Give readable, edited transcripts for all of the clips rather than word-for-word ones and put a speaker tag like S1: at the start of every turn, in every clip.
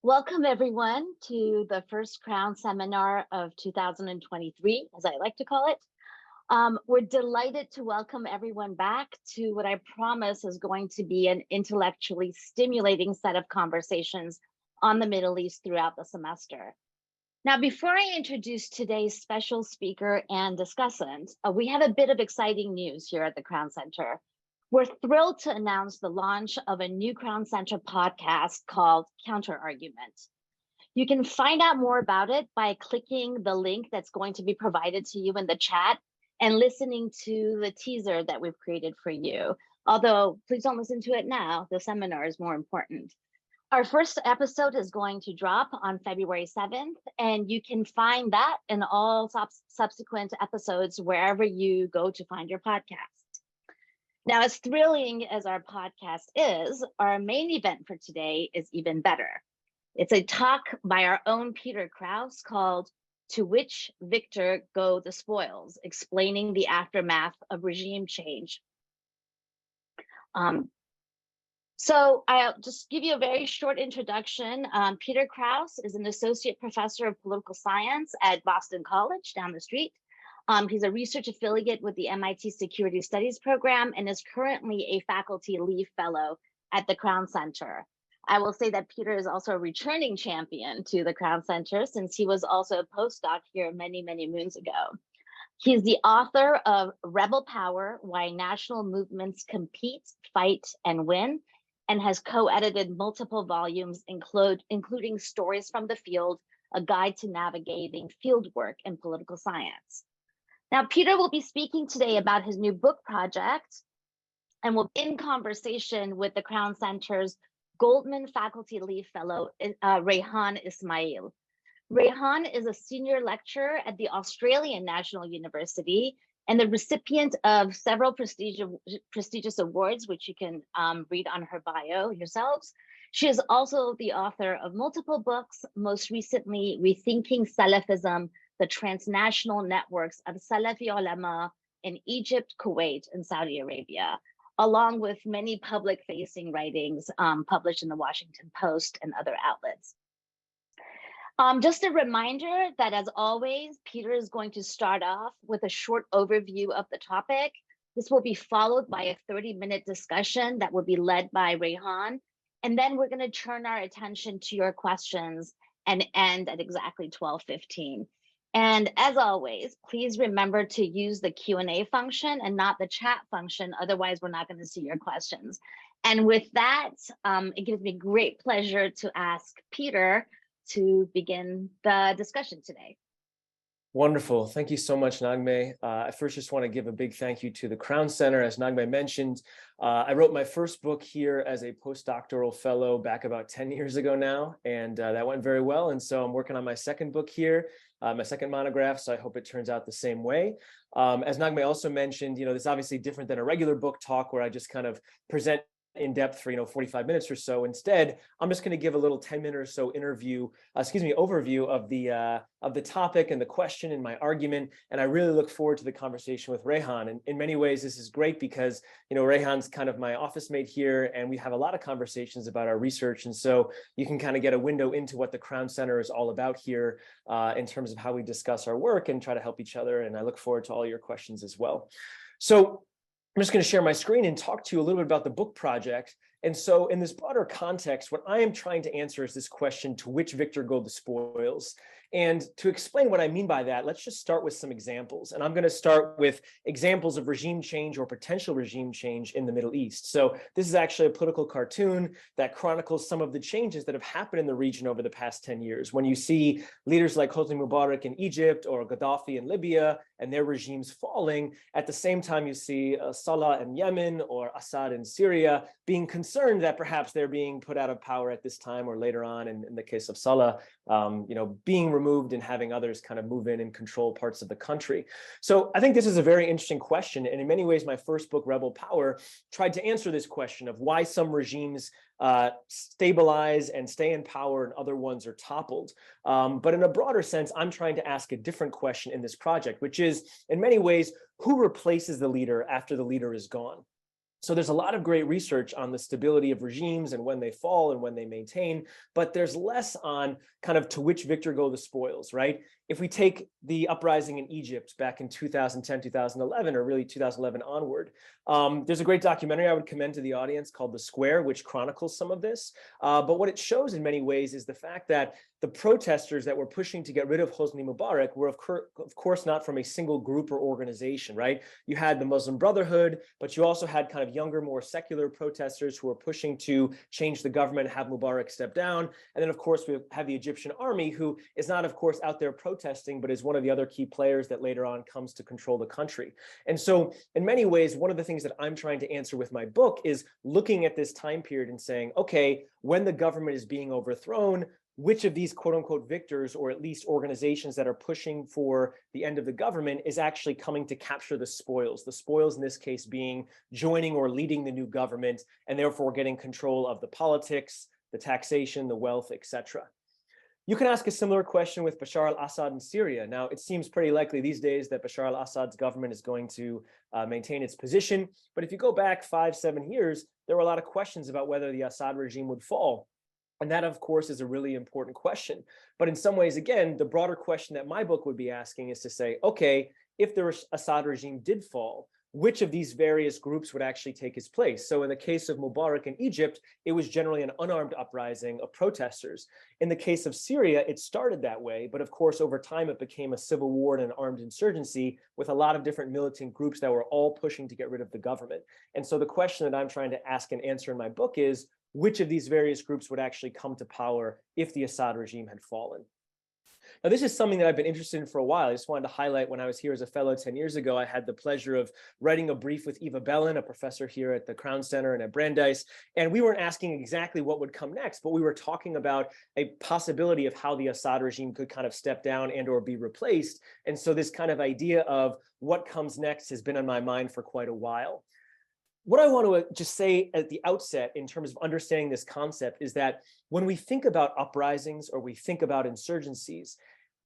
S1: Welcome everyone to the first Crown seminar of 2023, as I like to call it. We're delighted to welcome everyone back to what I promise is going to be an intellectually stimulating set of conversations on the Middle East throughout the semester. Now, before I introduce today's special speaker and discussant, we have a bit of exciting news here at the Crown Center. We're thrilled to announce the launch of a new Crown Center podcast called Counter Argument. You can find out more about it by clicking the link that's going to be provided to you in the chat and listening to the teaser that we've created for you. Although, please don't listen to it now. The seminar is more important. Our first episode is going to drop on February 7th, and you can find that and all subsequent episodes wherever you go to find your podcast. Now, as thrilling as our podcast is, our main event for today is even better. It's a talk by our own Peter Krause called "To Which Victor Go the Spoils?" Explaining the aftermath of regime change. So I'll just give you a very short introduction. Peter Krause is an associate professor of political science at Boston College down the street. He's a research affiliate with the MIT Security Studies program and is currently a faculty leave fellow at the Crown Center. I will say that Peter is also a returning champion to the Crown Center since he was also a postdoc here many, many moons ago. He's the author of Rebel Power: Why National Movements Compete, Fight, and Win, and has co-edited multiple volumes, including Stories from the Field, a guide to navigating fieldwork in political science. Now, Peter will be speaking today about his new book project and will be in conversation with the Crown Center's Goldman Faculty Leave Fellow, Raihan Ismail. Raihan is a senior lecturer at the Australian National University and the recipient of several prestigious awards, which you can read on her bio yourselves. She is also the author of multiple books, most recently Rethinking Salafism: The Transnational Networks of Salafi Ulama in Egypt, Kuwait, and Saudi Arabia, along with many public-facing writings published in the Washington Post and other outlets. Just a reminder that, as always, Peter is going to start off with a short overview of the topic. This will be followed by a 30-minute discussion that will be led by Raihan. And then we're going to turn our attention to your questions and end at exactly 12:15. And as always, please remember to use the Q&A function and not the chat function. Otherwise, we're not going to see your questions. And with that, it gives me great pleasure to ask Peter to begin the discussion today.
S2: Wonderful. Thank you so much, Naghmeh. I first just want to give a big thank you to the Crown Center. As Naghmeh mentioned, I wrote my first book here as a postdoctoral fellow back about 10 years ago now, and that went very well. And so I'm working on my second book here, my second monograph, so I hope it turns out the same way. As Naghmeh also mentioned, this is obviously different than a regular book talk where I just kind of present in depth for 45 minutes or so. Instead, I'm just going to give a little 10-minute or so overview of the topic and the question and my argument. And I really look forward to the conversation with Raihan. And in many ways, this is great because Raihan's kind of my office mate here, and we have a lot of conversations about our research. And so you can kind of get a window into what the Crown Center is all about here in terms of how we discuss our work and try to help each other. And I look forward to all your questions as well. So I'm just going to share my screen and talk to you a little bit about the book project. And so in this broader context, what I am trying to answer is this question: to which victor go the spoils? And to explain what I mean by that, let's just start with some examples. And I'm going to start with examples of regime change or potential regime change in the Middle East. So this is actually a political cartoon that chronicles some of the changes that have happened in the region over the past 10 years. When you see leaders like Hosni Mubarak in Egypt or Gaddafi in Libya and their regimes falling, at the same time you see Salah in Yemen or Assad in Syria being concerned that perhaps they're being put out of power at this time or later on, in the case of Salah, being removed and having others kind of move in and control parts of the country. So I think this is a very interesting question. And in many ways, my first book, Rebel Power, tried to answer this question of why some regimes stabilize and stay in power and other ones are toppled. But in a broader sense, I'm trying to ask a different question in this project, which is, in many ways, who replaces the leader after the leader is gone? So there's a lot of great research on the stability of regimes and when they fall and when they maintain, but there's less on kind of to which victor go the spoils, right? If we take the uprising in Egypt back in 2010, 2011, or really 2011 onward, there's a great documentary I would commend to the audience called The Square, which chronicles some of this. But what it shows in many ways is the fact that the protesters that were pushing to get rid of Hosni Mubarak were, of course, not from a single group or organization, right? You had the Muslim Brotherhood, but you also had kind of younger, more secular protesters who were pushing to change the government, have Mubarak step down. And then, of course, we have the Egyptian army, who is not, of course, out there protesting, but is one of the other key players that later on comes to control the country. And so in many ways, one of the things that I'm trying to answer with my book is looking at this time period and saying, okay, when the government is being overthrown, which of these quote unquote victors, or at least organizations that are pushing for the end of the government, is actually coming to capture the spoils in this case being joining or leading the new government, and therefore getting control of the politics, the taxation, the wealth, etc. You can ask a similar question with Bashar al-Assad in Syria. Now, it seems pretty likely these days that Bashar al-Assad's government is going to maintain its position. But if you go back 5-7 years, there were a lot of questions about whether the Assad regime would fall. And that, of course, is a really important question. But in some ways, again, the broader question that my book would be asking is to say, okay, if the Assad regime did fall, which of these various groups would actually take its place? So in the case of Mubarak in Egypt, it was generally an unarmed uprising of protesters. In the case of Syria, it started that way, but of course, over time, it became a civil war and an armed insurgency with a lot of different militant groups that were all pushing to get rid of the government. And so the question that I'm trying to ask and answer in my book is, which of these various groups would actually come to power if the Assad regime had fallen? Now, this is something that I've been interested in for a while. I just wanted to highlight when I was here as a fellow 10 years ago, I had the pleasure of writing a brief with Eva Bellin, a professor here at the Crown Center and at Brandeis. And we weren't asking exactly what would come next, but we were talking about a possibility of how the Assad regime could kind of step down and or be replaced. And so this kind of idea of what comes next has been on my mind for quite a while. What I want to just say at the outset in terms of understanding this concept is that when we think about uprisings or we think about insurgencies,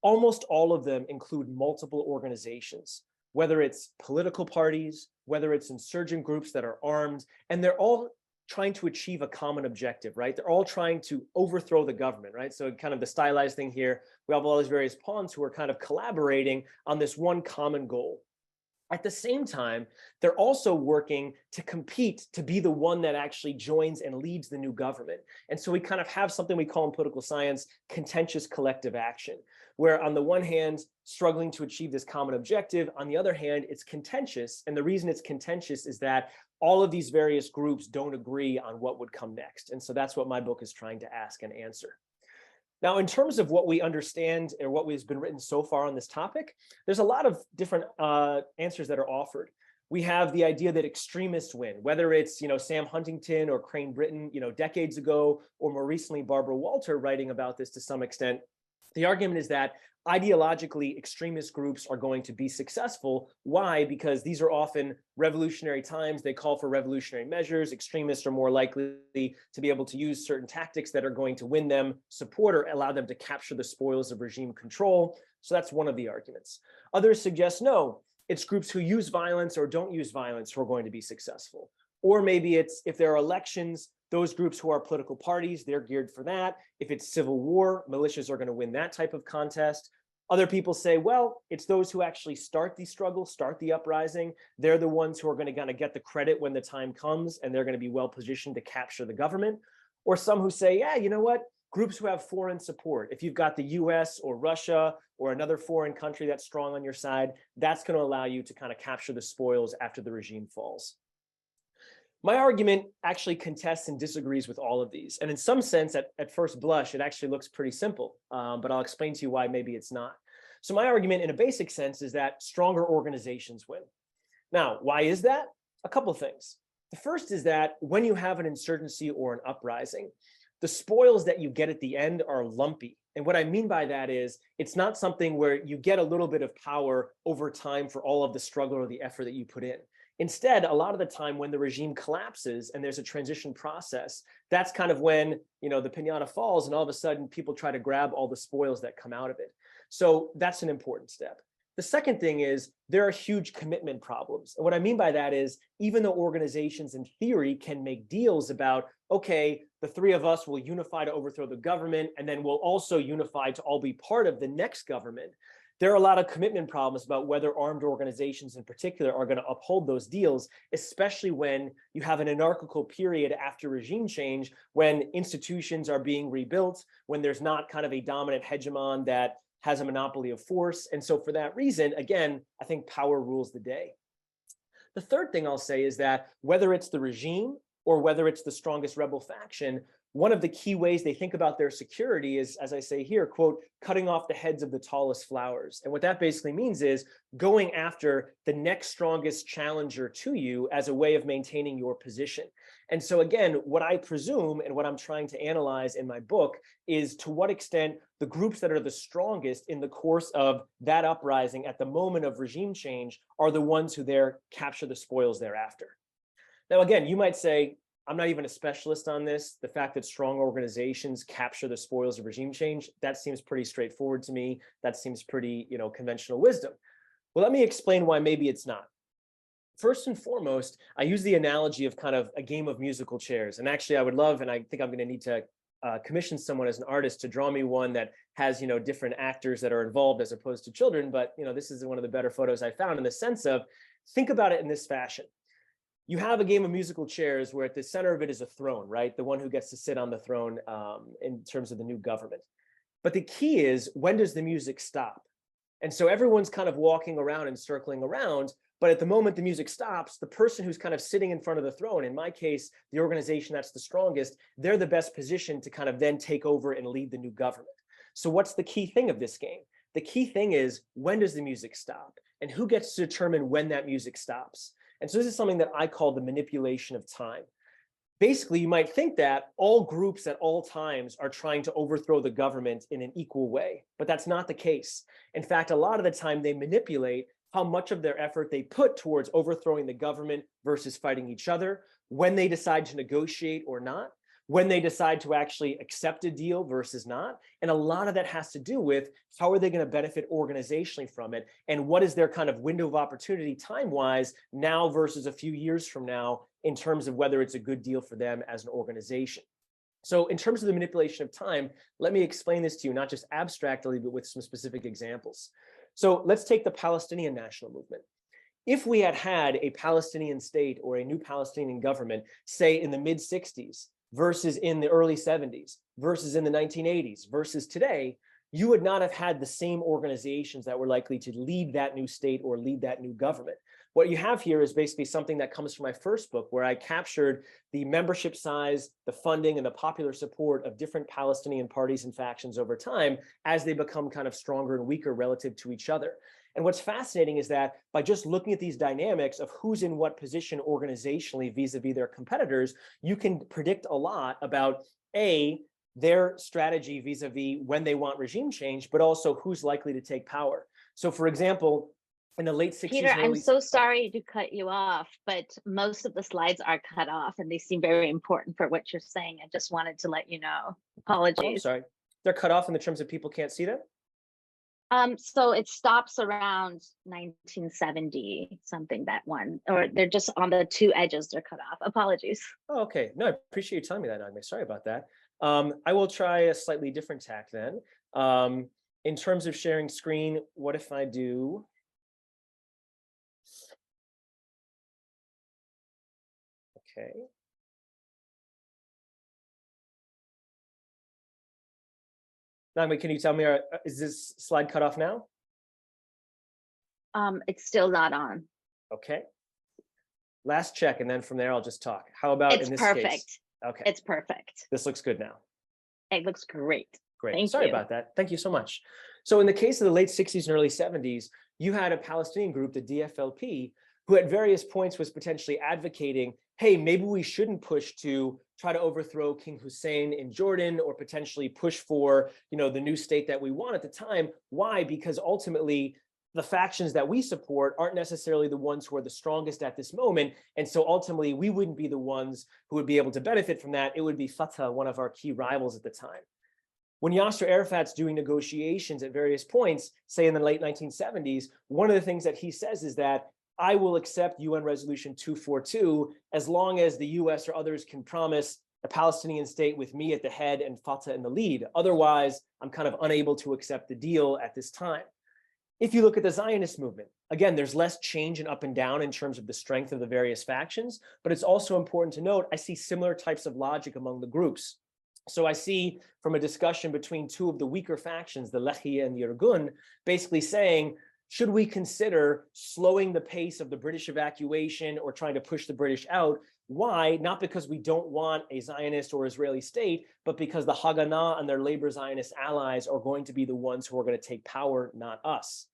S2: almost all of them include multiple organizations, whether it's political parties, whether it's insurgent groups that are armed, and they're all trying to achieve a common objective, right? They're all trying to overthrow the government, right? So kind of the stylized thing here, we have all these various pawns who are kind of collaborating on this one common goal. At the same time, they're also working to compete to be the one that actually joins and leads the new government. And so we kind of have something we call in political science contentious collective action, where on the one hand, struggling to achieve this common objective, on the other hand, it's contentious. And the reason it's contentious is that all of these various groups don't agree on what would come next. And so that's what my book is trying to ask and answer. Now, in terms of what we understand or what has been written so far on this topic, there's a lot of different answers that are offered. We have the idea that extremists win, whether it's Sam Huntington or Crane Britton decades ago, or more recently Barbara Walter writing about this to some extent. The argument is that ideologically extremist groups are going to be successful. Why? Because these are often revolutionary times. They call for revolutionary measures. Extremists are more likely to be able to use certain tactics that are going to win them support or allow them to capture the spoils of regime control. So that's one of the arguments. Others suggest, no, it's groups who use violence or don't use violence who are going to be successful. Or maybe it's if there are elections, those groups who are political parties, they're geared for that. If it's civil war, militias are going to win that type of contest. Other people say, well, it's those who actually start the struggle, start the uprising. They're the ones who are going to kind of get the credit when the time comes, and they're going to be well positioned to capture the government. Or some who say, yeah, you know what? Groups who have foreign support. If you've got the US or Russia or another foreign country that's strong on your side, that's going to allow you to kind of capture the spoils after the regime falls. My argument actually contests and disagrees with all of these. And in some sense, at first blush, it actually looks pretty simple, but I'll explain to you why maybe it's not. So my argument in a basic sense is that stronger organizations win. Now, why is that? A couple of things. The first is that when you have an insurgency or an uprising, the spoils that you get at the end are lumpy. And what I mean by that is it's not something where you get a little bit of power over time for all of the struggle or the effort that you put in. Instead, a lot of the time when the regime collapses and there's a transition process, that's kind of when, the piñata falls and all of a sudden people try to grab all the spoils that come out of it. So that's an important step. The second thing is there are huge commitment problems. And what I mean by that is, even though organizations in theory can make deals about, okay, the three of us will unify to overthrow the government, and then we'll also unify to all be part of the next government, there are a lot of commitment problems about whether armed organizations in particular are going to uphold those deals, especially when you have an anarchical period after regime change, when institutions are being rebuilt, when there's not kind of a dominant hegemon that has a monopoly of force. And so for that reason, again, I think power rules the day. The third thing I'll say is that whether it's the regime or whether it's the strongest rebel faction, one of the key ways they think about their security is, as I say here, quote, cutting off the heads of the tallest flowers. And what that basically means is going after the next strongest challenger to you as a way of maintaining your position. And so again, what I presume and what I'm trying to analyze in my book is to what extent the groups that are the strongest in the course of that uprising at the moment of regime change are the ones who there capture the spoils thereafter. Now, again, you might say, I'm not even a specialist on this. The fact that strong organizations capture the spoils of regime change, that seems pretty straightforward to me. That seems pretty, conventional wisdom. Well, let me explain why maybe it's not. First and foremost, I use the analogy of kind of a game of musical chairs. And actually, I would love, and I think I'm going to need to commission someone as an artist to draw me one that has, different actors that are involved as opposed to children. But, this is one of the better photos I found in the sense of, think about it in this fashion. You have a game of musical chairs where at the center of it is a throne, right? The one who gets to sit on the throne in terms of the new government. But the key is, when does the music stop? And so everyone's kind of walking around and circling around, but at the moment the music stops, the person who's kind of sitting in front of the throne, in my case, the organization that's the strongest, they're the best positioned to kind of then take over and lead the new government. So what's the key thing of this game? The key thing is, when does the music stop? And who gets to determine when that music stops? And so this is something that I call the manipulation of time. Basically, you might think that all groups at all times are trying to overthrow the government in an equal way, but that's not the case. In fact, a lot of the time they manipulate how much of their effort they put towards overthrowing the government versus fighting each other, when they decide to negotiate or not, when they decide to actually accept a deal versus not. And a lot of that has to do with how are they going to benefit organizationally from it, and what is their kind of window of opportunity time-wise now versus a few years from now in terms of whether it's a good deal for them as an organization. So in terms of the manipulation of time, let me explain this to you, not just abstractly, but with some specific examples. So let's take the Palestinian national movement. If we had had a Palestinian state or a new Palestinian government, say in the mid-60s, versus in the early 70s, versus in the 1980s, versus today, you would not have had the same organizations that were likely to lead that new state or lead that new government. What you have here is basically something that comes from my first book, where I captured the membership size, the funding, and the popular support of different Palestinian parties and factions over time as they become kind of stronger and weaker relative to each other. And what's fascinating is that by just looking at these dynamics of who's in what position organizationally vis-a-vis their competitors, you can predict a lot about their strategy vis-a-vis when they want regime change, but also who's likely to take power. So for example, in the late 60s,
S1: Peter, I'm so sorry to cut you off, but most of the slides are cut off and they seem very important for what you're saying. I just wanted to let you know. Apologies.
S2: Oh, I'm sorry. They're cut off in the terms of people can't see them?
S1: So it stops around 1970, something, that one, or they're just on the two edges, they're cut off. Apologies.
S2: Oh, okay. No, I appreciate you telling me that, Nagme. Sorry about that. I will try a slightly different tack then. In terms of sharing screen, what if I do? Okay. Nagme, can you tell me, is this slide cut off now?
S1: It's still not on.
S2: Okay. Last check, and then from there I'll just talk. How about in this case?
S1: It's perfect.
S2: Okay.
S1: It's perfect.
S2: This looks good now.
S1: It looks great.
S2: Great. Sorry about that. Thank you so much. So in the case of the late 60s and early 70s, you had a Palestinian group, the DFLP, who at various points was potentially advocating, hey, maybe we shouldn't push to try to overthrow King Hussein in Jordan, or potentially push for, the new state that we want at the time. Why? Because ultimately, the factions that we support aren't necessarily the ones who are the strongest at this moment. And so ultimately, we wouldn't be the ones who would be able to benefit from that. It would be Fatah, one of our key rivals at the time. When Yasser Arafat's doing negotiations at various points, say in the late 1970s, one of the things that he says is that I will accept UN Resolution 242 as long as the US or others can promise a Palestinian state with me at the head and Fatah in the lead. Otherwise, I'm kind of unable to accept the deal at this time. If you look at the Zionist movement, again, there's less change and up and down in terms of the strength of the various factions, but it's also important to note, I see similar types of logic among the groups. So I see from a discussion between two of the weaker factions, the Lehi and the Irgun, basically saying, should we consider slowing the pace of the British evacuation or trying to push the British out? Why? Not because we don't want a Zionist or Israeli state, but because the Haganah and their labor Zionist allies are going to be the ones who are going to take power, not us.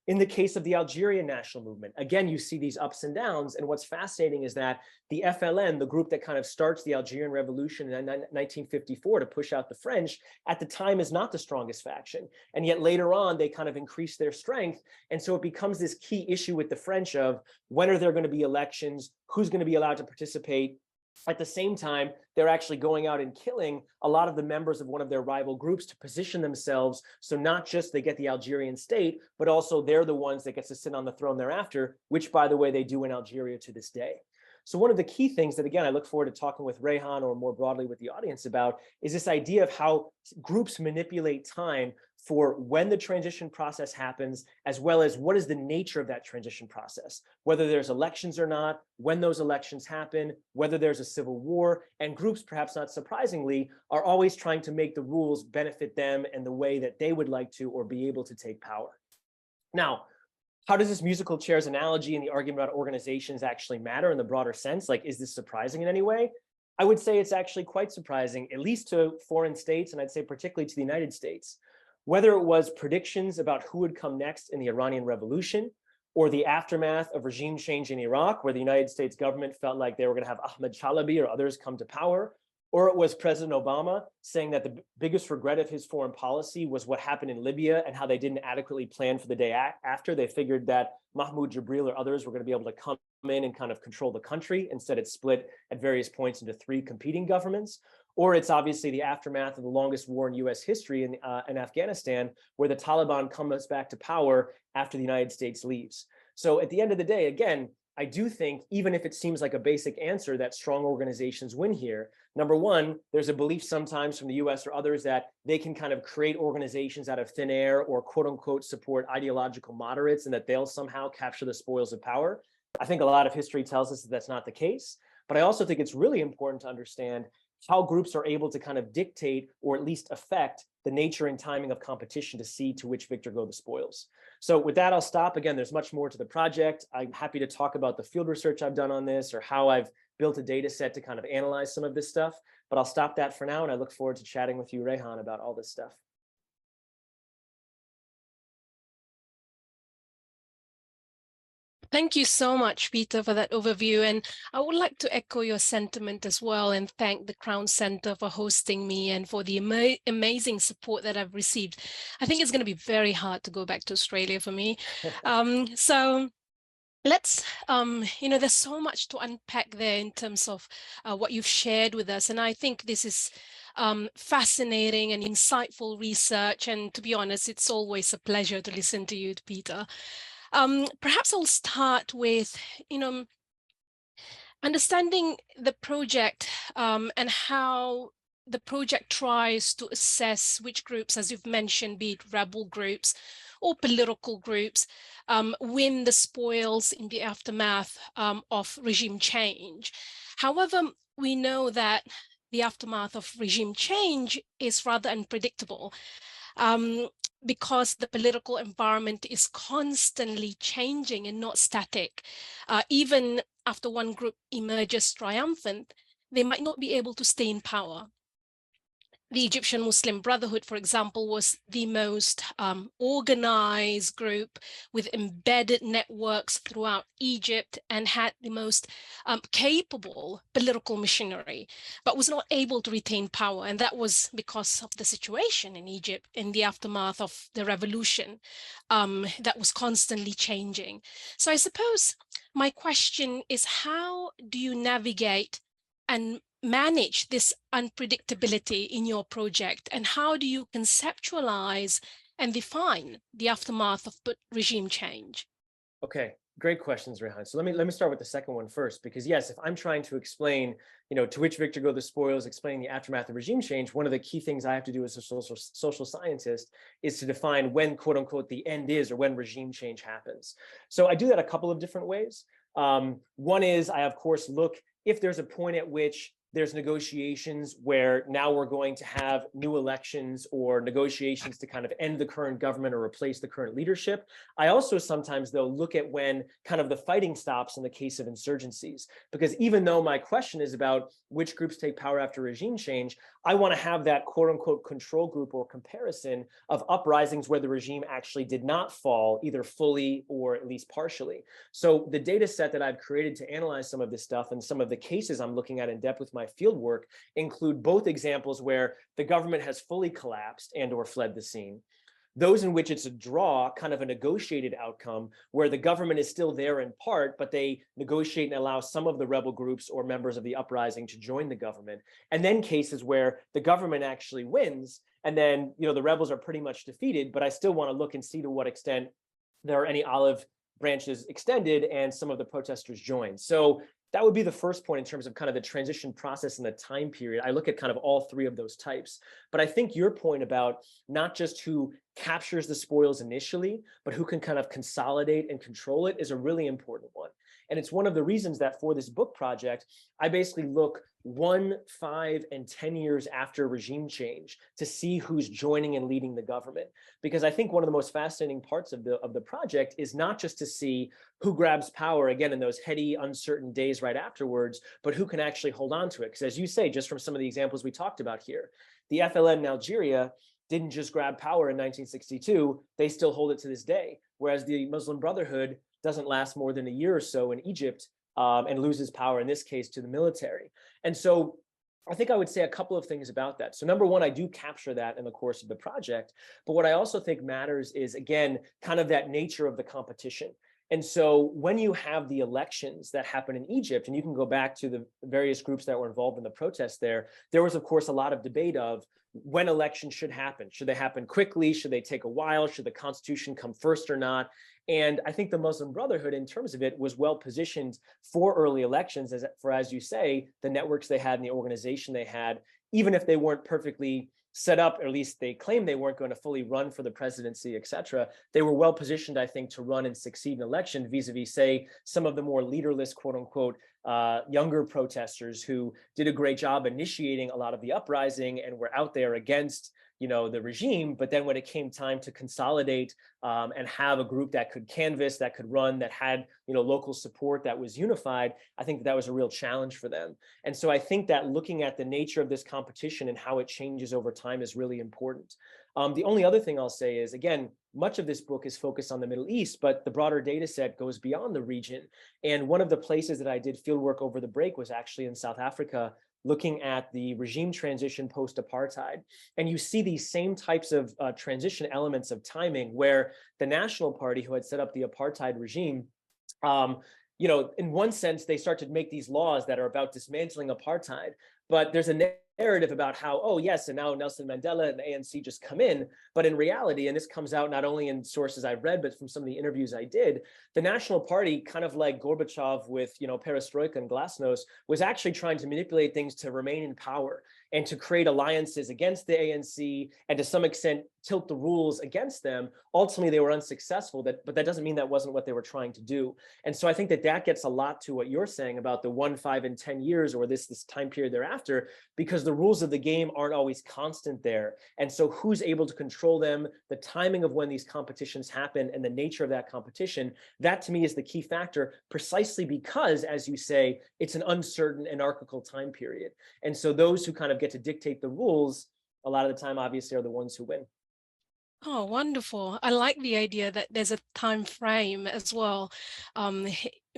S2: In the case of the Algerian national movement, again, you see these ups and downs. And what's fascinating is that the FLN, the group that kind of starts the Algerian Revolution in 1954 to push out the French, at the time is not the strongest faction. And yet later on, they kind of increase their strength. And so it becomes this key issue with the French of when are there going to be elections, who's going to be allowed to participate. At the same time, they're actually going out and killing a lot of the members of one of their rival groups to position themselves. So not just they get the Algerian state, but also they're the ones that gets to sit on the throne thereafter, which, by the way, they do in Algeria to this day. So one of the key things that, again, I look forward to talking with Raihan or more broadly with the audience about is this idea of how groups manipulate time for when the transition process happens, as well as what is the nature of that transition process, whether there's elections or not, when those elections happen, whether there's a civil war, and groups, perhaps not surprisingly, are always trying to make the rules benefit them in the way that they would like to or be able to take power. Now, how does this musical chairs analogy and the argument about organizations actually matter in the broader sense? Like, is this surprising in any way? I would say it's actually quite surprising, at least to foreign states, and I'd say particularly to the United States. Whether it was predictions about who would come next in the Iranian Revolution, or the aftermath of regime change in Iraq, where the United States government felt like they were going to have Ahmed Chalabi or others come to power, or it was President Obama saying that the biggest regret of his foreign policy was what happened in Libya and how they didn't adequately plan for the day after. They figured that Mahmoud Jibril or others were going to be able to come in and kind of control the country. Instead, it split at various points into three competing governments. Or it's obviously the aftermath of the longest war in US history in Afghanistan, where the Taliban comes back to power after the United States leaves. So at the end of the day, again, I do think, even if it seems like a basic answer, that strong organizations win here. Number one, there's a belief sometimes from the US or others that they can kind of create organizations out of thin air or quote unquote support ideological moderates and that they'll somehow capture the spoils of power. I think a lot of history tells us that that's not the case. But I also think it's really important to understand how groups are able to kind of dictate or at least affect the nature and timing of competition to see to which victor go the spoils. So with that, I'll stop. Again, there's much more to the project. I'm happy to talk about the field research I've done on this or how I've built a data set to kind of analyze some of this stuff, but I'll stop that for now. And I look forward to chatting with you, Raihan, about all this stuff.
S3: Thank you so much, Peter, for that overview. And I would like to echo your sentiment as well and thank the Crown Center for hosting me and for the amazing support that I've received. I think it's going to be very hard to go back to Australia for me. So let's, there's so much to unpack there in terms of what you've shared with us. And I think this is fascinating and insightful research. And to be honest, it's always a pleasure to listen to you, Peter. Perhaps I'll start with, understanding the project and how the project tries to assess which groups, as you've mentioned, be it rebel groups or political groups, win the spoils in the aftermath of regime change. However, we know that the aftermath of regime change is rather unpredictable. Because the political environment is constantly changing and not static. Even after one group emerges triumphant, they might not be able to stay in power. The Egyptian Muslim Brotherhood, for example, was the most organized group with embedded networks throughout Egypt and had the most capable political machinery, but was not able to retain power. And that was because of the situation in Egypt in the aftermath of the revolution that was constantly changing. So I suppose my question is, how do you navigate and manage this unpredictability in your project, and how do you conceptualize and define the aftermath of regime change?
S2: Okay, great questions, Rehan. So let me start with the second one first, because yes, if I'm trying to explain, to which victor go the spoils, explaining the aftermath of regime change, one of the key things I have to do as a social scientist is to define when, quote unquote, the end is, or when regime change happens. So I do that a couple of different ways. One is I, of course, look if there's a point at which there's negotiations where now we're going to have new elections or negotiations to kind of end the current government or replace the current leadership. I also sometimes, though, look at when kind of the fighting stops in the case of insurgencies, because even though my question is about which groups take power after regime change, I want to have that quote unquote control group or comparison of uprisings where the regime actually did not fall, either fully or at least partially. So the data set that I've created to analyze some of this stuff and some of the cases I'm looking at in depth with my field work include both examples where the government has fully collapsed and or fled the scene, those in which it's a draw, kind of a negotiated outcome where the government is still there in part, but they negotiate and allow some of the rebel groups or members of the uprising to join the government. And then cases where the government actually wins and then, the rebels are pretty much defeated, but I still want to look and see to what extent there are any olive branches extended and some of the protesters join. So that would be the first point in terms of kind of the transition process and the time period. I look at kind of all three of those types. But I think your point about not just who captures the spoils initially, but who can kind of consolidate and control it is a really important one. And it's one of the reasons that for this book project, I basically look 1, 5, and 10 years after regime change to see who's joining and leading the government. Because I think one of the most fascinating parts of the project is not just to see who grabs power, again, in those heady, uncertain days right afterwards, but who can actually hold on to it. Because as you say, just from some of the examples we talked about here, the FLN in Algeria didn't just grab power in 1962, they still hold it to this day. Whereas the Muslim Brotherhood doesn't last more than a year or so in Egypt and loses power, in this case, to the military. And so I think I would say a couple of things about that. So number one, I do capture that in the course of the project. But what I also think matters is, again, kind of that nature of the competition. And so when you have the elections that happen in Egypt, and you can go back to the various groups that were involved in the protests there was, of course, a lot of debate of when elections should happen. Should they happen quickly? Should they take a while? Should the constitution come first or not? And I think the Muslim Brotherhood, in terms of it, was well positioned for early elections, as you say, the networks they had and the organization they had, even if they weren't perfectly set up, or at least they claimed they weren't going to fully run for the presidency, et cetera. They were well positioned, I think, to run and succeed in election vis-a-vis, say, some of the more leaderless, quote unquote, younger protesters who did a great job initiating a lot of the uprising and were out there against the regime. But then when it came time to consolidate and have a group that could canvass, that could run, that had local support, that was unified, I think that was a real challenge for them. And so I think that looking at the nature of this competition and how it changes over time is really important. The only other thing I'll say is, again, much of this book is focused on the Middle East, but the broader data set goes beyond the region. And one of the places that I did fieldwork over the break was actually in South Africa, looking at the regime transition post-apartheid. And you see these same types of transition elements of timing where the National Party, who had set up the apartheid regime, in one sense, they start to make these laws that are about dismantling apartheid, but there's a narrative about how, oh yes, and now Nelson Mandela and the ANC just come in. But in reality, and this comes out not only in sources I've read, but from some of the interviews I did, the National Party, kind of like Gorbachev with perestroika and glasnost, was actually trying to manipulate things to remain in power and to create alliances against the ANC and to some extent tilt the rules against them. Ultimately, they were unsuccessful, but that doesn't mean that wasn't what they were trying to do. And so I think that gets a lot to what you're saying about the 1, 5, and 10 years or this time period thereafter, because the rules of the game aren't always constant there. And so who's able to control them, the timing of when these competitions happen and the nature of that competition, that to me is the key factor, precisely because, as you say, it's an uncertain anarchical time period. And so those who kind of get to dictate the rules a lot of the time obviously are the ones who win.
S3: Oh, wonderful. I like the idea that there's a time frame as well,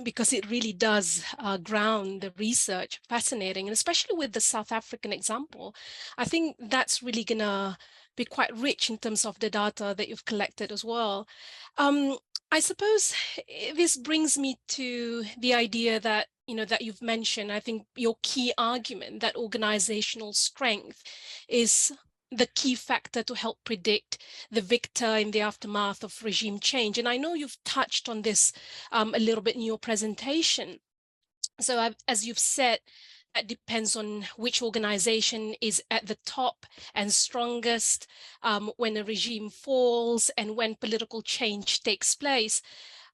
S3: because it really does ground the research. Fascinating, and especially with the South African example, I think that's really gonna be quite rich in terms of the data that you've collected as well. I suppose this brings me to the idea that that you've mentioned, I think your key argument that organizational strength is the key factor to help predict the victor in the aftermath of regime change. And I know you've touched on this a little bit in your presentation. So as you've said, that depends on which organization is at the top and strongest when a regime falls and when political change takes place.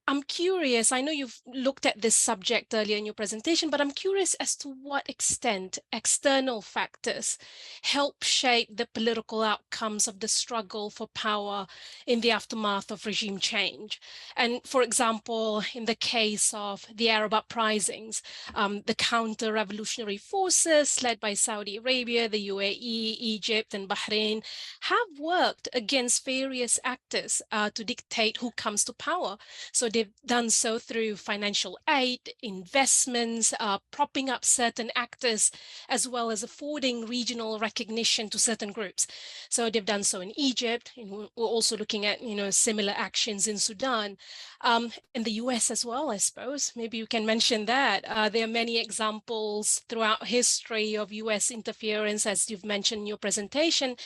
S3: I'm curious, I know you've looked at this subject earlier in your presentation, but I'm curious as to what extent external factors help shape the political outcomes of the struggle for power in the aftermath of regime change. And for example, in the case of the Arab uprisings, the counter-revolutionary forces led by Saudi Arabia, the UAE, Egypt, and Bahrain have worked against various actors to dictate who comes to power. So they've done so through financial aid, investments, propping up certain actors, as well as affording regional recognition to certain groups. So they've done so in Egypt, and we're also looking at similar actions in Sudan, in the US as well, I suppose. Maybe you can mention that. There are many examples throughout history of US interference, as you've mentioned in your presentation,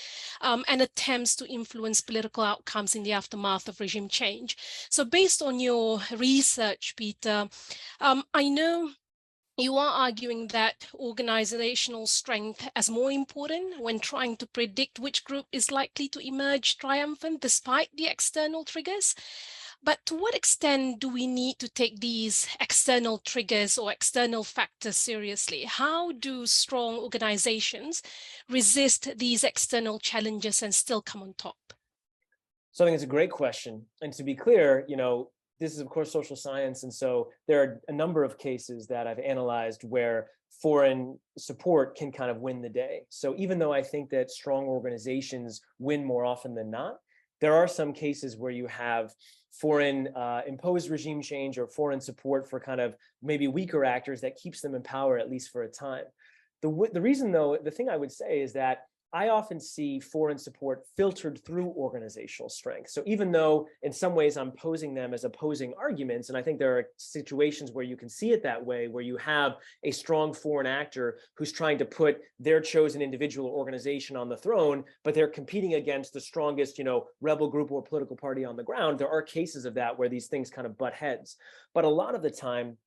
S3: and attempts to influence political outcomes in the aftermath of regime change. So based on your research, Peter, I know you are arguing that organizational strength is more important when trying to predict which group is likely to emerge triumphant despite the external triggers. But to what extent do we need to take these external triggers or external factors seriously? How do strong organizations resist these external challenges and still come on top?
S2: So I think it's a great question. And to be clear, this is of course social science. And so there are a number of cases that I've analyzed where foreign support can kind of win the day. So even though I think that strong organizations win more often than not, there are some cases where you have foreign imposed regime change or foreign support for kind of maybe weaker actors that keeps them in power, at least for a time. The reason though, the thing I would say is that I often see foreign support filtered through organizational strength. So even though in some ways I'm posing them as opposing arguments, and I think there are situations where you can see it that way, where you have a strong foreign actor who's trying to put their chosen individual or organization on the throne, but they're competing against the strongest, rebel group or political party on the ground. There are cases of that where these things kind of butt heads. But a lot of the time,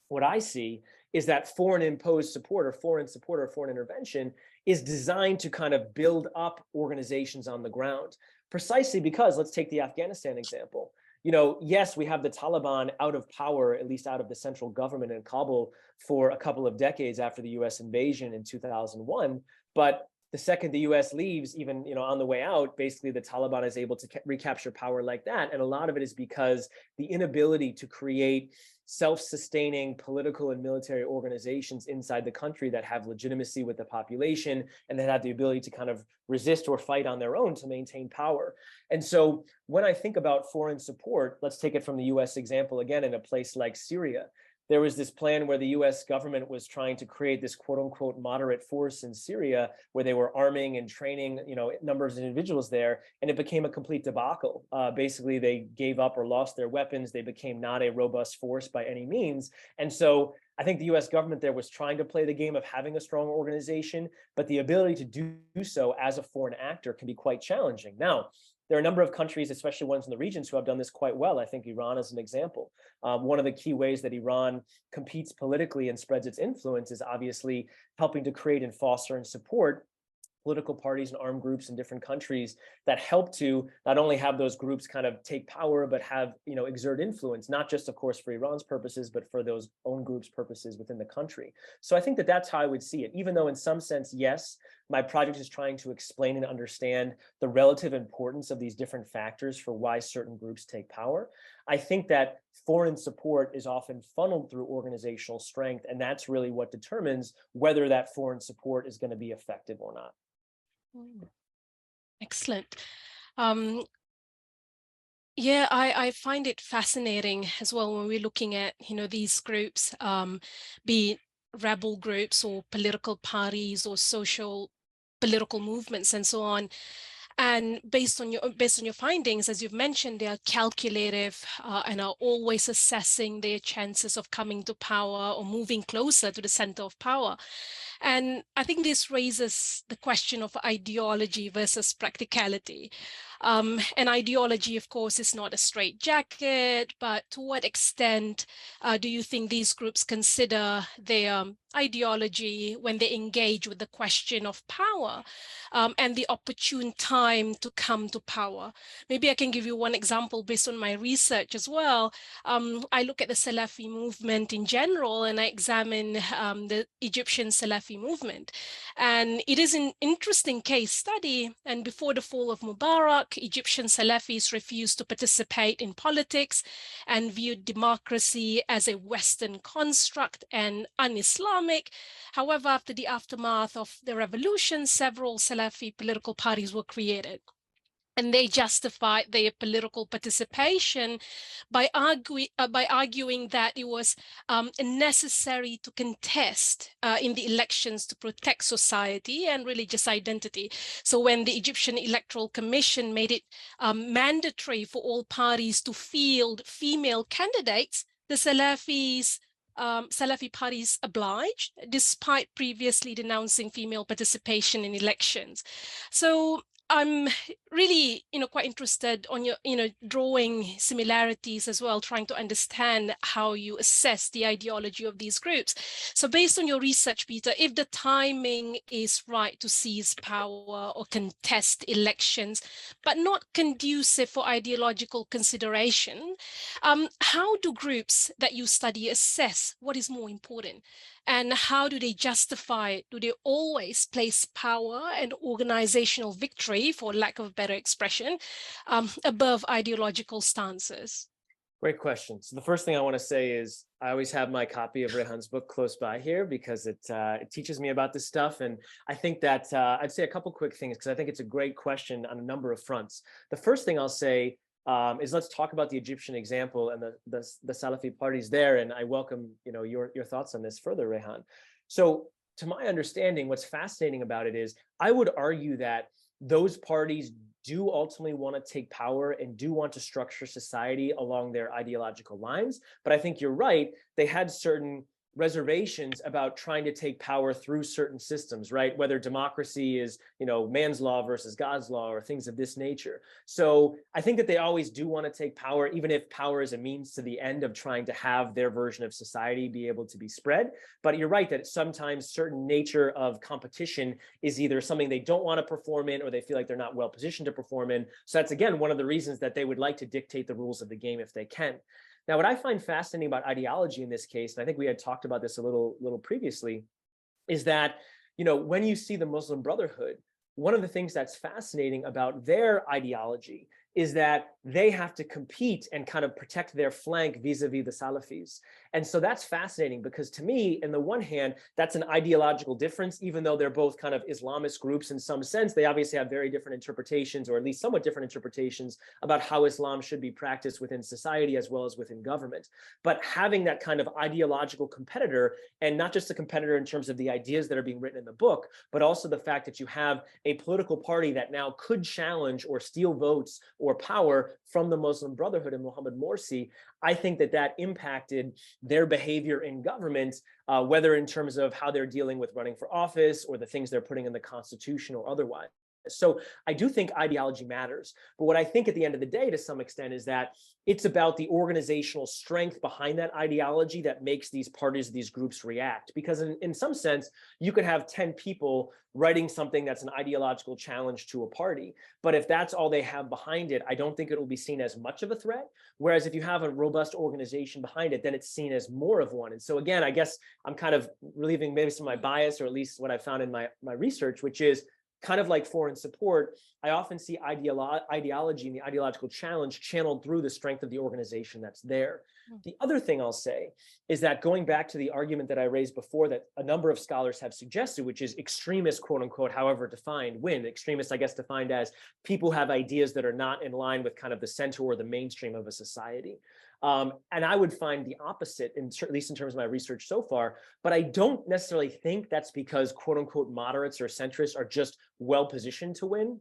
S2: what I see is that foreign imposed support or foreign support or foreign intervention is designed to kind of build up organizations on the ground, precisely because, let's take the Afghanistan example. Yes, we have the Taliban out of power, at least out of the central government in Kabul, for a couple of decades after the US invasion in 2001. But the second the US leaves, even on the way out, basically the Taliban is able to recapture power like that. And a lot of it is because the inability to create self-sustaining political and military organizations inside the country that have legitimacy with the population and that have the ability to kind of resist or fight on their own to maintain power. And so when I think about foreign support, let's take it from the US example again, in a place like Syria. There was this plan where the US government was trying to create this quote unquote moderate force in Syria where they were arming and training, numbers of individuals there, and it became a complete debacle. Basically, they gave up or lost their weapons. They became not a robust force by any means. And so I think the US government there was trying to play the game of having a strong organization, but the ability to do so as a foreign actor can be quite challenging. Now, there are a number of countries, especially ones in the regions, who have done this quite well. I think Iran is an example. One of the key ways that Iran competes politically and spreads its influence is obviously helping to create and foster and support political parties and armed groups in different countries that help to not only have those groups kind of take power, but have, exert influence, not just, of course, for Iran's purposes, but for those own groups' purposes within the country. So I think that that's how I would see it, even though in some sense, yes, my project is trying to explain and understand the relative importance of these different factors for why certain groups take power. I think that foreign support is often funneled through organizational strength, and that's really what determines whether that foreign support is going to be effective or not.
S3: Excellent. Yeah, I find it fascinating as well when we're looking at, these groups, be it rebel groups or political parties or social political movements and so on. And based on your findings, as you've mentioned, they are calculative and are always assessing their chances of coming to power or moving closer to the center of power. And I think this raises the question of ideology versus practicality. And ideology, of course, is not a straitjacket, but to what extent do you think these groups consider their ideology when they engage with the question of power and the opportune time to come to power? Maybe I can give you one example based on my research as well. I look at the Salafi movement in general, and I examine the Egyptian Salafi movement. And it is an interesting case study. And before the fall of Mubarak, Egyptian Salafis refused to participate in politics and viewed democracy as a Western construct and un-Islamic. However, after the aftermath of the revolution, several Salafi political parties were created. And they justified their political participation by arguing that it was necessary to contest in the elections to protect society and religious identity. So when the Egyptian Electoral Commission made it mandatory for all parties to field female candidates, the Salafi parties obliged, despite previously denouncing female participation in elections. So I'm really, quite interested on your, drawing similarities as well, trying to understand how you assess the ideology of these groups. So based on your research, Peter, if the timing is right to seize power or contest elections, but not conducive for ideological consideration, how do groups that you study assess what is more important? And how do they justify it? Do they always place power and organizational victory, for lack of a better expression, above ideological stances?
S2: Great question. So the first thing I want to say is I always have my copy of Raihan's book close by here because it teaches me about this stuff. And I think that I'd say a couple quick things because I think it's a great question on a number of fronts. The first thing I'll say is let's talk about the Egyptian example and the Salafi parties there. And I welcome your thoughts on this further, Raihan. So to my understanding, what's fascinating about it is I would argue that those parties do ultimately want to take power and do want to structure society along their ideological lines. But I think you're right, they had certain reservations about trying to take power through certain systems, right? Whether democracy is, man's law versus God's law or things of this nature. So I think that they always do want to take power, even if power is a means to the end of trying to have their version of society be able to be spread. But you're right that sometimes certain nature of competition is either something they don't want to perform in or they feel like they're not well positioned to perform in. So that's, again, one of the reasons that they would like to dictate the rules of the game if they can. Now, what I find fascinating about ideology in this case, and I think we had talked about this a little previously, is that, when you see the Muslim Brotherhood, one of the things that's fascinating about their ideology is that they have to compete and kind of protect their flank vis-a-vis the Salafis. And so that's fascinating because to me, in the one hand, that's an ideological difference, even though they're both kind of Islamist groups in some sense, they obviously have very different interpretations, or at least somewhat different interpretations about how Islam should be practiced within society as well as within government. But having that kind of ideological competitor, and not just a competitor in terms of the ideas that are being written in the book, but also the fact that you have a political party that now could challenge or steal votes or power from the Muslim Brotherhood and Mohammed Morsi, I think that impacted their behavior in government, whether in terms of how they're dealing with running for office or the things they're putting in the Constitution or otherwise. So I do think ideology matters. But what I think at the end of the day, to some extent, is that it's about the organizational strength behind that ideology that makes these parties, these groups react. Because in some sense, you could have 10 people writing something that's an ideological challenge to a party. But if that's all they have behind it, I don't think it will be seen as much of a threat. Whereas if you have a robust organization behind it, then it's seen as more of one. And so again, I guess I'm kind of relieving maybe some of my bias, or at least what I found in my research, which is kind of like foreign support, I often see ideology and the ideological challenge channeled through the strength of the organization that's there. The other thing I'll say is that going back to the argument that I raised before that a number of scholars have suggested, which is extremists, quote unquote, however defined, win. Extremists, I guess, defined as people who have ideas that are not in line with kind of the center or the mainstream of a society. And I would find the opposite, at least in terms of my research so far, but I don't necessarily think that's because quote unquote moderates or centrists are just well positioned to win.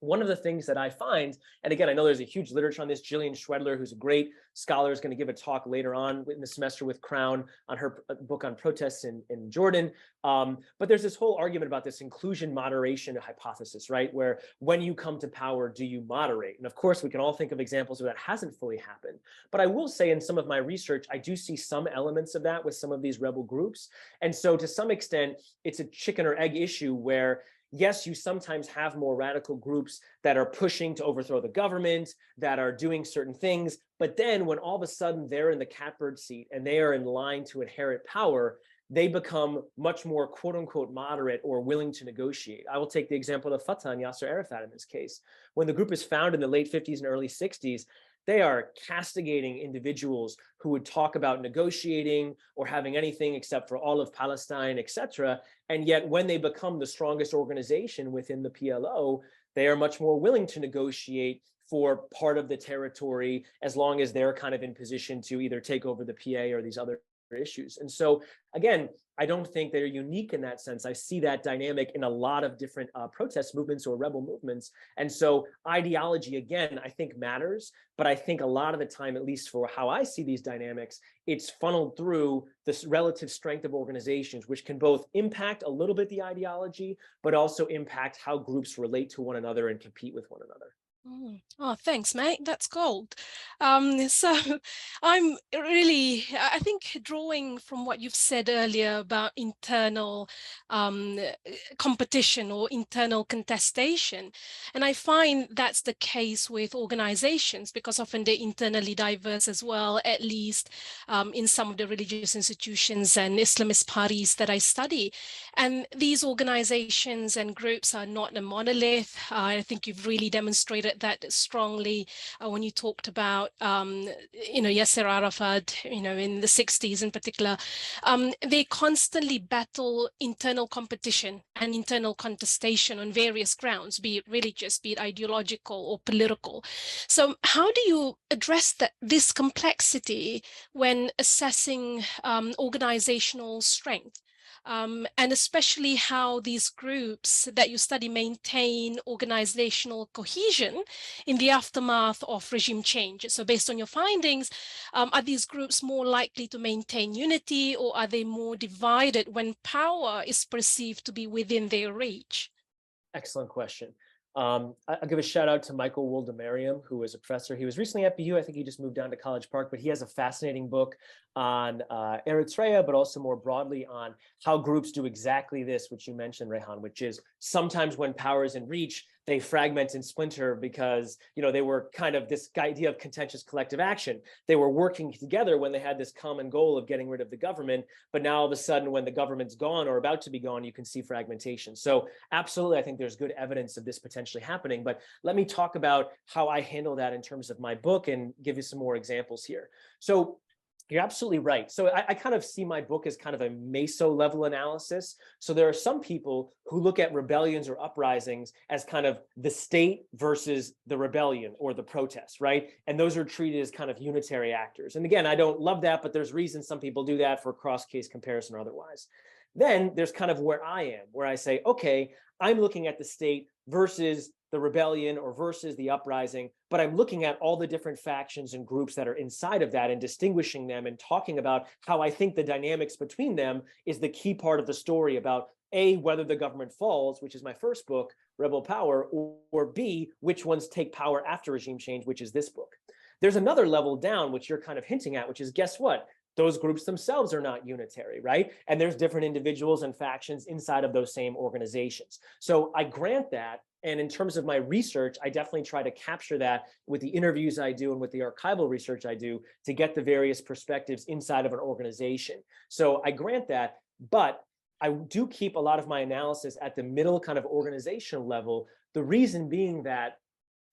S2: one of the things that I find, and again, I know there's a huge literature on this. Gillian Schwedler, who's a great scholar, is going to give a talk later on in the semester with Crown on her book on protests in Jordan. But there's this whole argument about this inclusion moderation hypothesis, right? Where when you come to power, do you moderate? And of course, we can all think of examples where that hasn't fully happened. But I will say in some of my research, I do see some elements of that with some of these rebel groups. And so to some extent, it's a chicken or egg issue where yes, you sometimes have more radical groups that are pushing to overthrow the government, that are doing certain things. But then when all of a sudden they're in the catbird seat and they are in line to inherit power, they become much more quote unquote moderate or willing to negotiate. I will take the example of Fatah and Yasser Arafat in this case. When the group is found in the late 50s and early 60s, they are castigating individuals who would talk about negotiating or having anything except for all of Palestine, etc. And yet when they become the strongest organization within the PLO, they are much more willing to negotiate for part of the territory as long as they're kind of in position to either take over the PA or these other issues. And so again, I don't think they're unique in that sense. I see that dynamic in a lot of different protest movements or rebel movements. And so ideology, again, I think matters, but I think a lot of the time, at least for how I see these dynamics, it's funneled through this relative strength of organizations, which can both impact a little bit the ideology, but also impact how groups relate to one another and compete with one another.
S3: Oh, thanks, mate. That's gold. So I'm really, I think, drawing from what you've said earlier about internal competition or internal contestation. And I find that's the case with organizations because often they're internally diverse as well, at least in some of the religious institutions and Islamist parties that I study. And these organizations and groups are not a monolith. I think you've really demonstrated that strongly when you talked about, Yasser Arafat, in the 60s in particular. They constantly battle internal competition and internal contestation on various grounds, be it religious, be it ideological or political. So how do you address this complexity when assessing organizational strength? And especially how these groups that you study maintain organizational cohesion in the aftermath of regime change. So based on your findings, are these groups more likely to maintain unity, or are they more divided when power is perceived to be within their reach?
S2: Excellent question. I'll give a shout out to Michael Woldemariam, who is a professor. He was recently at BU. I think he just moved down to College Park, but he has a fascinating book on Eritrea, but also more broadly on how groups do exactly this, which you mentioned, Raihan, which is sometimes when power is in reach, they fragment and splinter because, they were kind of this idea of contentious collective action. They were working together when they had this common goal of getting rid of the government. But now all of a sudden, when the government's gone or about to be gone, you can see fragmentation. So absolutely, I think there's good evidence of this potentially happening. But let me talk about how I handle that in terms of my book and give you some more examples here. So you're absolutely right. So I kind of see my book as kind of a meso level analysis. So there are some people who look at rebellions or uprisings as kind of the state versus the rebellion or the protest, right? And those are treated as kind of unitary actors. And again, I don't love that, but there's reasons some people do that for cross-case comparison or otherwise. Then there's kind of where I am, where I say, okay, I'm looking at the state versus the rebellion or versus the uprising, but I'm looking at all the different factions and groups that are inside of that and distinguishing them and talking about how I think the dynamics between them is the key part of the story about A, whether the government falls, which is my first book, Rebel Power, or B, which ones take power after regime change, which is this book. There's another level down, which you're kind of hinting at, which is guess what? Those groups themselves are not unitary, right? And there's different individuals and factions inside of those same organizations. So I grant that. And in terms of my research, I definitely try to capture that with the interviews I do and with the archival research I do to get the various perspectives inside of an organization. So I grant that, but I do keep a lot of my analysis at the middle kind of organizational level. The reason being that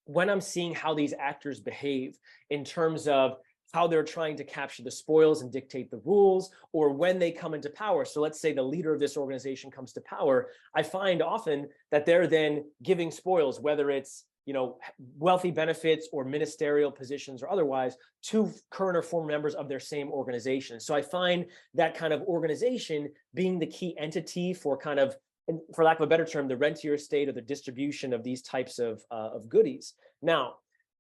S2: when I'm seeing how these actors behave in terms of how they're trying to capture the spoils and dictate the rules, or when they come into power. So let's say the leader of this organization comes to power, I find often that they're then giving spoils, whether it's wealthy benefits or ministerial positions or otherwise, to current or former members of their same organization. So I find that kind of organization being the key entity for kind of and for lack of a better term, the rentier state or the distribution of these types of goodies. Now,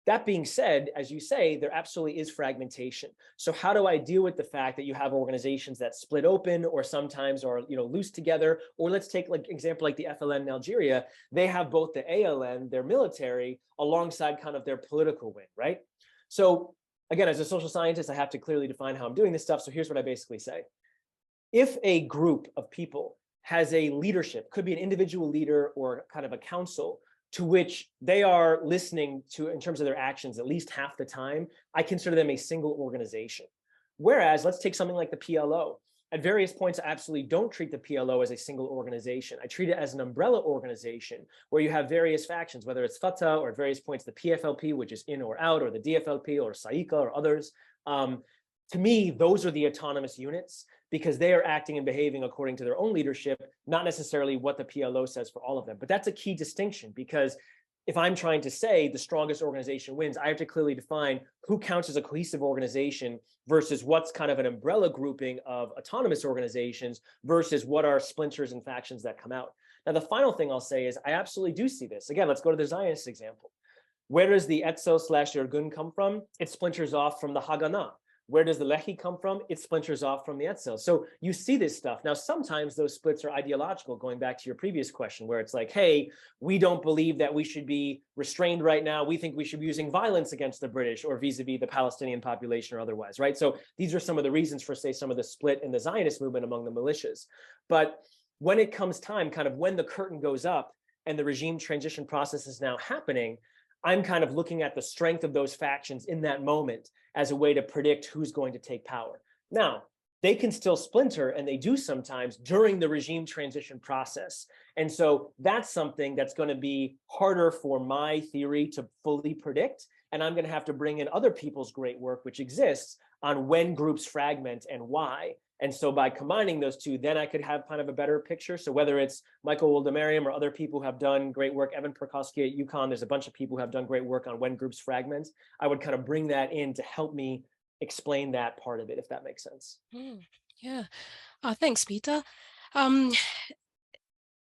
S2: that being said, as you say, there absolutely is fragmentation. So how do I deal with the fact that you have organizations that split open or sometimes are loose together? Or let's take like example like the FLN in Algeria. They have both the ALN, their military, alongside kind of their political wing, right? So again, as a social scientist, I have to clearly define how I'm doing this stuff. So here's what I basically say. If a group of people has a leadership, could be an individual leader or kind of a council, to which they are listening to in terms of their actions at least half the time, I consider them a single organization. Whereas let's take something like the PLO. At various points, I absolutely don't treat the PLO as a single organization. I treat it as an umbrella organization where you have various factions, whether it's Fatah or at various points the PFLP, which is in or out, or the DFLP or Saika or others. To me, those are the autonomous units because they are acting and behaving according to their own leadership, not necessarily what the PLO says for all of them. But that's a key distinction because if I'm trying to say the strongest organization wins, I have to clearly define who counts as a cohesive organization versus what's kind of an umbrella grouping of autonomous organizations versus what are splinters and factions that come out. Now, the final thing I'll say is I absolutely do see this. Again, let's go to the Zionist example. Where does the Etzel/Irgun come from? It splinters off from the Haganah. Where does the Lehi come from? It splinters off from the Etzel. So you see this stuff. Now, sometimes those splits are ideological, going back to your previous question, where it's like, hey, we don't believe that we should be restrained right now. We think we should be using violence against the British or vis-a-vis the Palestinian population or otherwise, right? So these are some of the reasons for, say, some of the split in the Zionist movement among the militias. But when it comes time, kind of when the curtain goes up and the regime transition process is now happening, I'm kind of looking at the strength of those factions in that moment as a way to predict who's going to take power. Now, they can still splinter, and they do sometimes during the regime transition process. And so that's something that's going to be harder for my theory to fully predict. And I'm going to have to bring in other people's great work, which exists on when groups fragment and why. And so by combining those two, then I could have kind of a better picture. So whether it's Michael Woldemariam or other people who have done great work, Evan Perkowski at UConn, there's a bunch of people who have done great work on when groups fragment. I would kind of bring that in to help me explain that part of it, if that makes sense.
S3: Yeah. Thanks, Peter.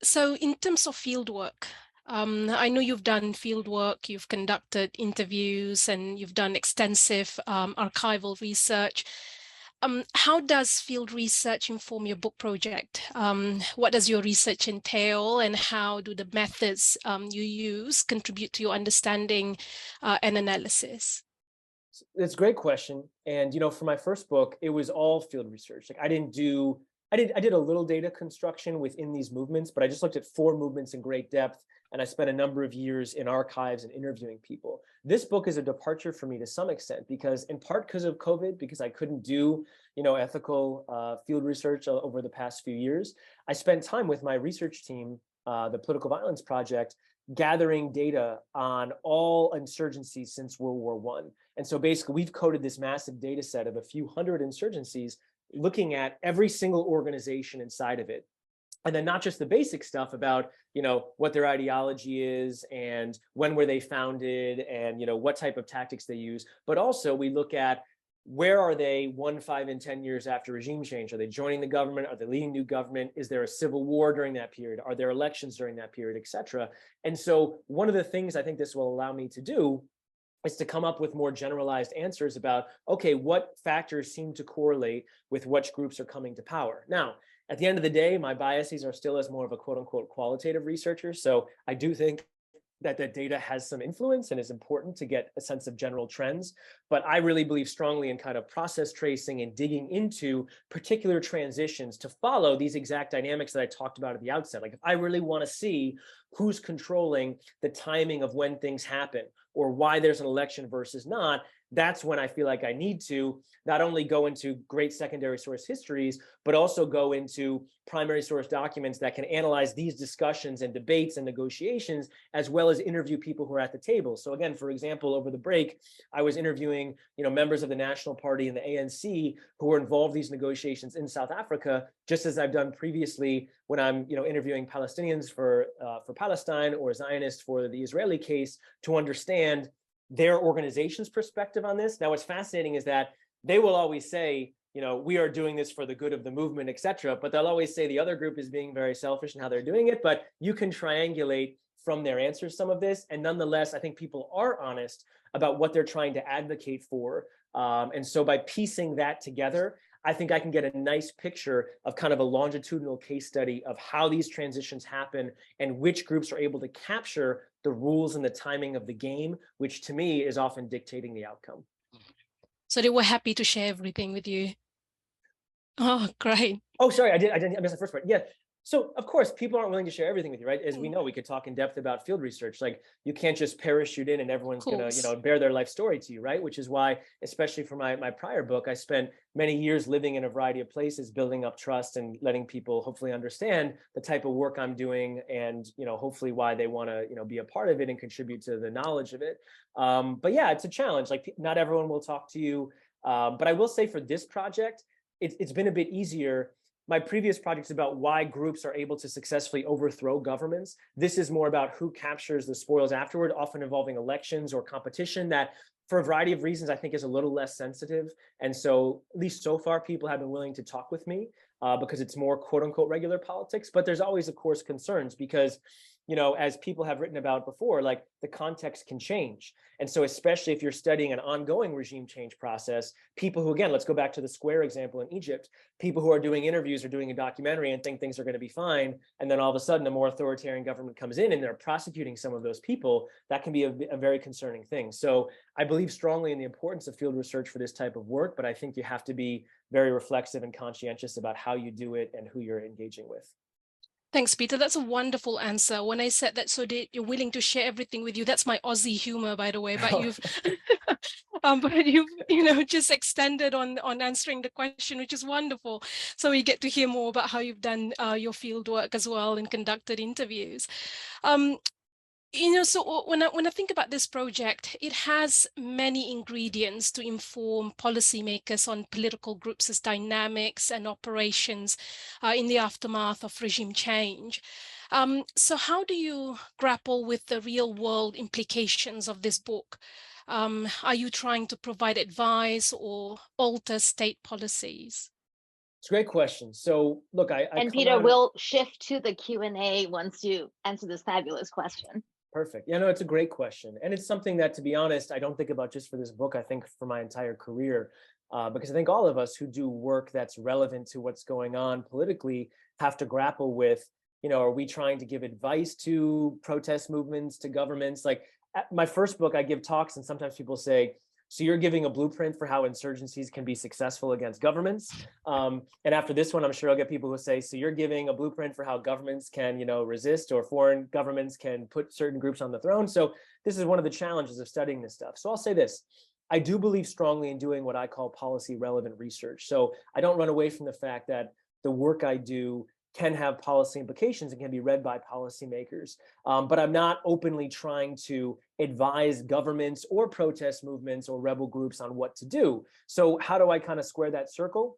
S3: So in terms of fieldwork, I know you've done fieldwork, you've conducted interviews, and you've done extensive archival research. How does field research inform your book project? What does your research entail, and how do the methods you use contribute to your understanding and analysis?
S2: It's a great question. And, for my first book, it was all field research. Like I did a little data construction within these movements, but I just looked at 4 movements in great depth. And I spent a number of years in archives and interviewing people. This book is a departure for me to some extent, because in part because of COVID, because I couldn't do, ethical field research over the past few years. I spent time with my research team, the Political Violence Project, gathering data on all insurgencies since World War I. And so basically we've coded this massive data set of a few hundred insurgencies, looking at every single organization inside of it. And then not just the basic stuff about, what their ideology is and when were they founded and, what type of tactics they use, but also we look at where are they 1, 5, and 10 years after regime change? Are they joining the government? Are they leading new government? Is there a civil war during that period? Are there elections during that period, et cetera? And so one of the things I think this will allow me to do is to come up with more generalized answers about, okay, what factors seem to correlate with which groups are coming to power? Now, at the end of the day, my biases are still as more of a quote unquote qualitative researcher. So I do think that the data has some influence and is important to get a sense of general trends. But I really believe strongly in kind of process tracing and digging into particular transitions to follow these exact dynamics that I talked about at the outset. Like if I really want to see who's controlling the timing of when things happen or why there's an election versus not, that's when I feel like I need to not only go into great secondary source histories, but also go into primary source documents that can analyze these discussions and debates and negotiations, as well as interview people who are at the table. So again, for example, over the break, I was interviewing, members of the National Party and the ANC who were involved in these negotiations in South Africa, just as I've done previously when I'm, interviewing Palestinians for Palestine or Zionists for the Israeli case, to understand their organization's perspective on this. Now, what's fascinating is that they will always say, we are doing this for the good of the movement, et cetera. But they'll always say the other group is being very selfish in how they're doing it. But you can triangulate from their answers some of this. And nonetheless, I think people are honest about what they're trying to advocate for. And so by piecing that together, I think I can get a nice picture of kind of a longitudinal case study of how these transitions happen and which groups are able to capture the rules and the timing of the game, which to me is often dictating the outcome.
S3: So they were happy to share everything with you. Oh, great.
S2: Oh, sorry, I missed the first part. Yeah. So of course, people aren't willing to share everything with you, right? As we know, we could talk in depth about field research. Like you can't just parachute in and everyone's gonna, bear their life story to you, right? Which is why, especially for my prior book, I spent many years living in a variety of places, building up trust and letting people hopefully understand the type of work I'm doing and, hopefully why they want to, be a part of it and contribute to the knowledge of it. But yeah, it's a challenge. Like not everyone will talk to you. But I will say for this project, it's been a bit easier. My previous project is about why groups are able to successfully overthrow governments. This is more about who captures the spoils afterward, often involving elections or competition that for a variety of reasons, I think is a little less sensitive. And so at least so far, people have been willing to talk with me because it's more quote unquote regular politics. But there's always, of course, concerns because as people have written about before, like the context can change. And so especially if you're studying an ongoing regime change process, people who, again, let's go back to the square example in Egypt, people who are doing interviews or doing a documentary and think things are going to be fine. And then all of a sudden, a more authoritarian government comes in and they're prosecuting some of those people. That can be a very concerning thing. So I believe strongly in the importance of field research for this type of work, but I think you have to be very reflexive and conscientious about how you do it and who you're engaging with.
S3: Thanks, Peter. That's a wonderful answer. When I said that, so that you're willing to share everything with you, that's my Aussie humor, by the way. But you've, but you've, just extended on answering the question, which is wonderful. So we get to hear more about how you've done your field work as well and conducted interviews. So when I think about this project, it has many ingredients to inform policymakers on political groups' dynamics and operations in the aftermath of regime change. So how do you grapple with the real world implications of this book? Are you trying to provide advice or alter state policies?
S2: It's a great question. So look,
S1: and Peter, we'll shift to the Q&A once you answer this fabulous question.
S2: Perfect. Yeah, no, it's a great question. And it's something that, to be honest, I don't think about just for this book. I think for my entire career, because I think all of us who do work that's relevant to what's going on politically have to grapple with, are we trying to give advice to protest movements, to governments? Like at my first book, I give talks and sometimes people say, so you're giving a blueprint for how insurgencies can be successful against governments. And after this one, I'm sure I'll get people who say, so you're giving a blueprint for how governments can, resist or foreign governments can put certain groups on the throne. So this is one of the challenges of studying this stuff. So I'll say this. I do believe strongly in doing what I call policy relevant research. So I don't run away from the fact that the work I do can have policy implications and can be read by policymakers. But I'm not openly trying to advise governments or protest movements or rebel groups on what to do. So how do I kind of square that circle?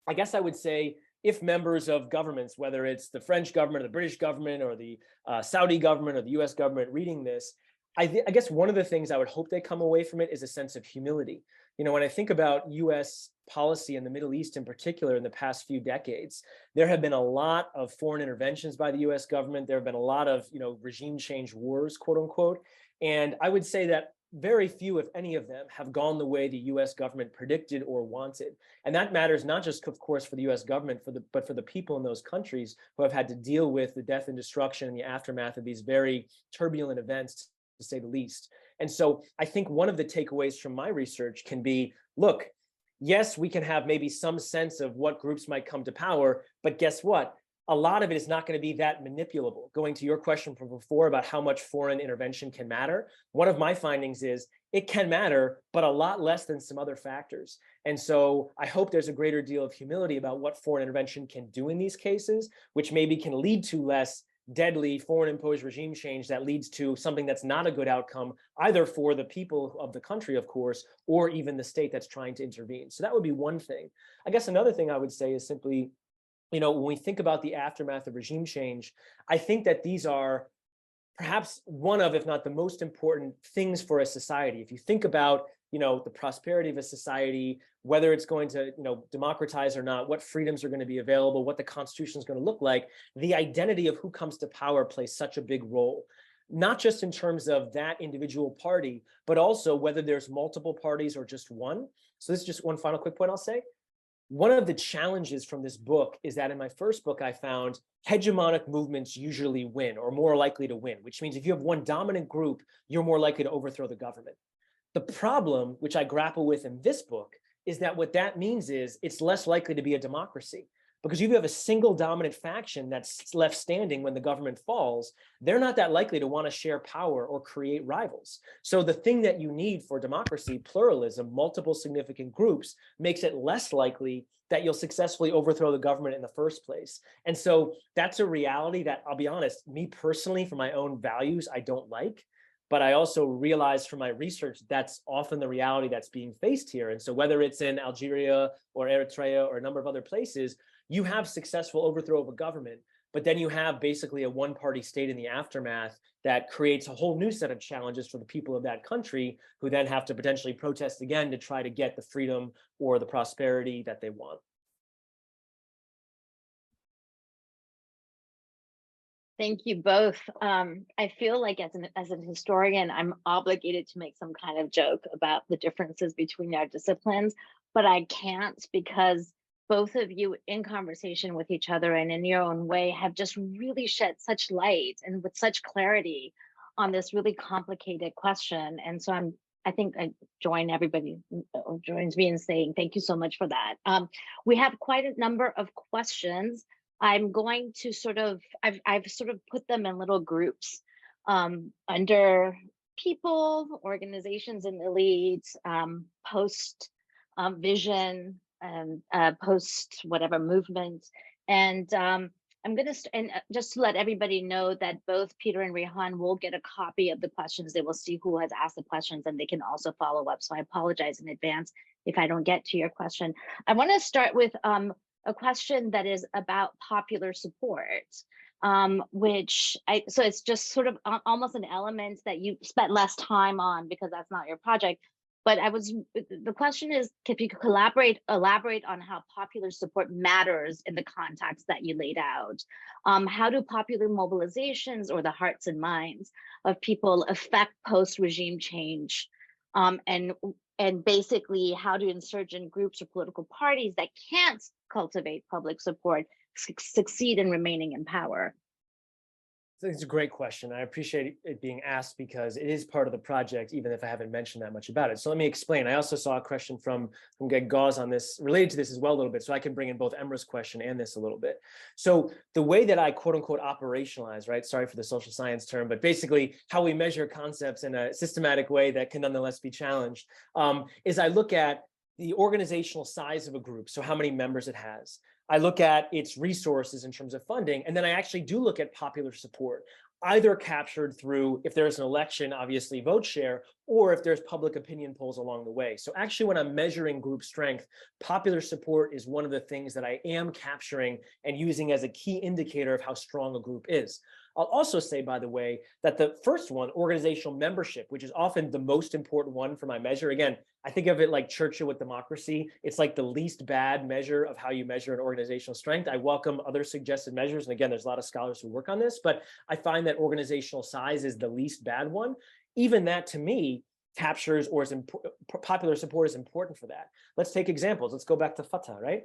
S2: I guess I would say if members of governments, whether it's the French government or the British government or the Saudi government or the US government reading this, I guess one of the things I would hope they come away from it is a sense of humility. When I think about US policy in the Middle East in particular in the past few decades, there have been a lot of foreign interventions by the US government. There have been a lot of, regime change wars, quote unquote. And I would say that very few, if any of them, have gone the way the US government predicted or wanted. And that matters not just, of course, for the US government, but for the people in those countries who have had to deal with the death and destruction and the aftermath of these very turbulent events, to say the least. And so I think one of the takeaways from my research can be, look, yes, we can have maybe some sense of what groups might come to power, but guess what? A lot of it is not going to be that manipulable. Going to your question from before about how much foreign intervention can matter, one of my findings is it can matter, but a lot less than some other factors. And so I hope there's a greater deal of humility about what foreign intervention can do in these cases, which maybe can lead to less deadly foreign imposed regime change that leads to something that's not a good outcome, either for the people of the country, of course, or even the state that's trying to intervene. So that would be one thing. I guess another thing I would say is simply, when we think about the aftermath of regime change, I think that these are perhaps one of, if not the most important things for a society. If you think about the prosperity of a society, whether it's going to, democratize or not, what freedoms are going to be available, what the Constitution is going to look like, the identity of who comes to power plays such a big role. Not just in terms of that individual party, but also whether there's multiple parties or just one. So this is just one final quick point I'll say. One of the challenges from this book is that in my first book, I found hegemonic movements usually win or more likely to win, which means if you have one dominant group, you're more likely to overthrow the government. The problem, which I grapple with in this book, is that what that means is it's less likely to be a democracy. Because if you have a single dominant faction that's left standing when the government falls, they're not that likely to want to share power or create rivals. So the thing that you need for democracy, pluralism, multiple significant groups, makes it less likely that you'll successfully overthrow the government in the first place. And so that's a reality that, I'll be honest, me personally, for my own values, I don't like. But I also realized from my research that's often the reality that's being faced here. And so whether it's in Algeria or Eritrea or a number of other places, you have successful overthrow of a government, but then you have basically a one-party state in the aftermath that creates a whole new set of challenges for the people of that country, who then have to potentially protest again to try to get the freedom or the prosperity that they want.
S1: Thank you both. I feel like as an historian, I'm obligated to make some kind of joke about the differences between our disciplines, but I can't, because both of you in conversation with each other and in your own way have just really shed such light and with such clarity on this really complicated question. And so I think I join everybody who joins me in saying thank you so much for that. We have quite a number of questions. I'm going to I've sort of put them in little groups under people, organizations and elites, post vision, and post whatever movement. And I'm going to, just to let everybody know that both Peter and Raihan will get a copy of the questions. They will see who has asked the questions and they can also follow up. So I apologize in advance if I don't get to your question. I want to start with a question that is about popular support, so it's just sort of almost an element that you spent less time on because that's not your project. But the question is, if you could elaborate on how popular support matters in the context that you laid out. How do popular mobilizations or the hearts and minds of people affect post-regime change? And basically, how do insurgent groups or political parties that can't cultivate public support succeed in remaining in power?
S2: I think it's a great question. I appreciate it being asked because it is part of the project, even if I haven't mentioned that much about it. So let me explain. I also saw a question from Greg Gauze on this, related to this as well a little bit, so I can bring in both Emra's question and this a little bit. So the way that I quote unquote operationalize, right? Sorry for the social science term, but basically how we measure concepts in a systematic way that can nonetheless be challenged, is I look at the organizational size of a group, so how many members it has. I look at its resources in terms of funding, and then I actually do look at popular support, either captured through, if there's an election, obviously vote share, or if there's public opinion polls along the way. So actually when I'm measuring group strength, popular support is one of the things that I am capturing and using as a key indicator of how strong a group is. I'll also say, by the way, that the first one, organizational membership, which is often the most important one for my measure. Again, I think of it like Churchill with democracy. It's like the least bad measure of how you measure an organizational strength. I welcome other suggested measures. And again, there's a lot of scholars who work on this, but I find that organizational size is the least bad one. Even that, to me, captures or is popular support is important for that. Let's take examples. Let's go back to Fatah, right?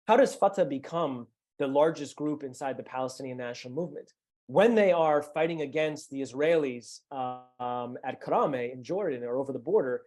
S2: How does Fatah become the largest group inside the Palestinian national movement? When they are fighting against the Israelis at Karame in Jordan or over the border,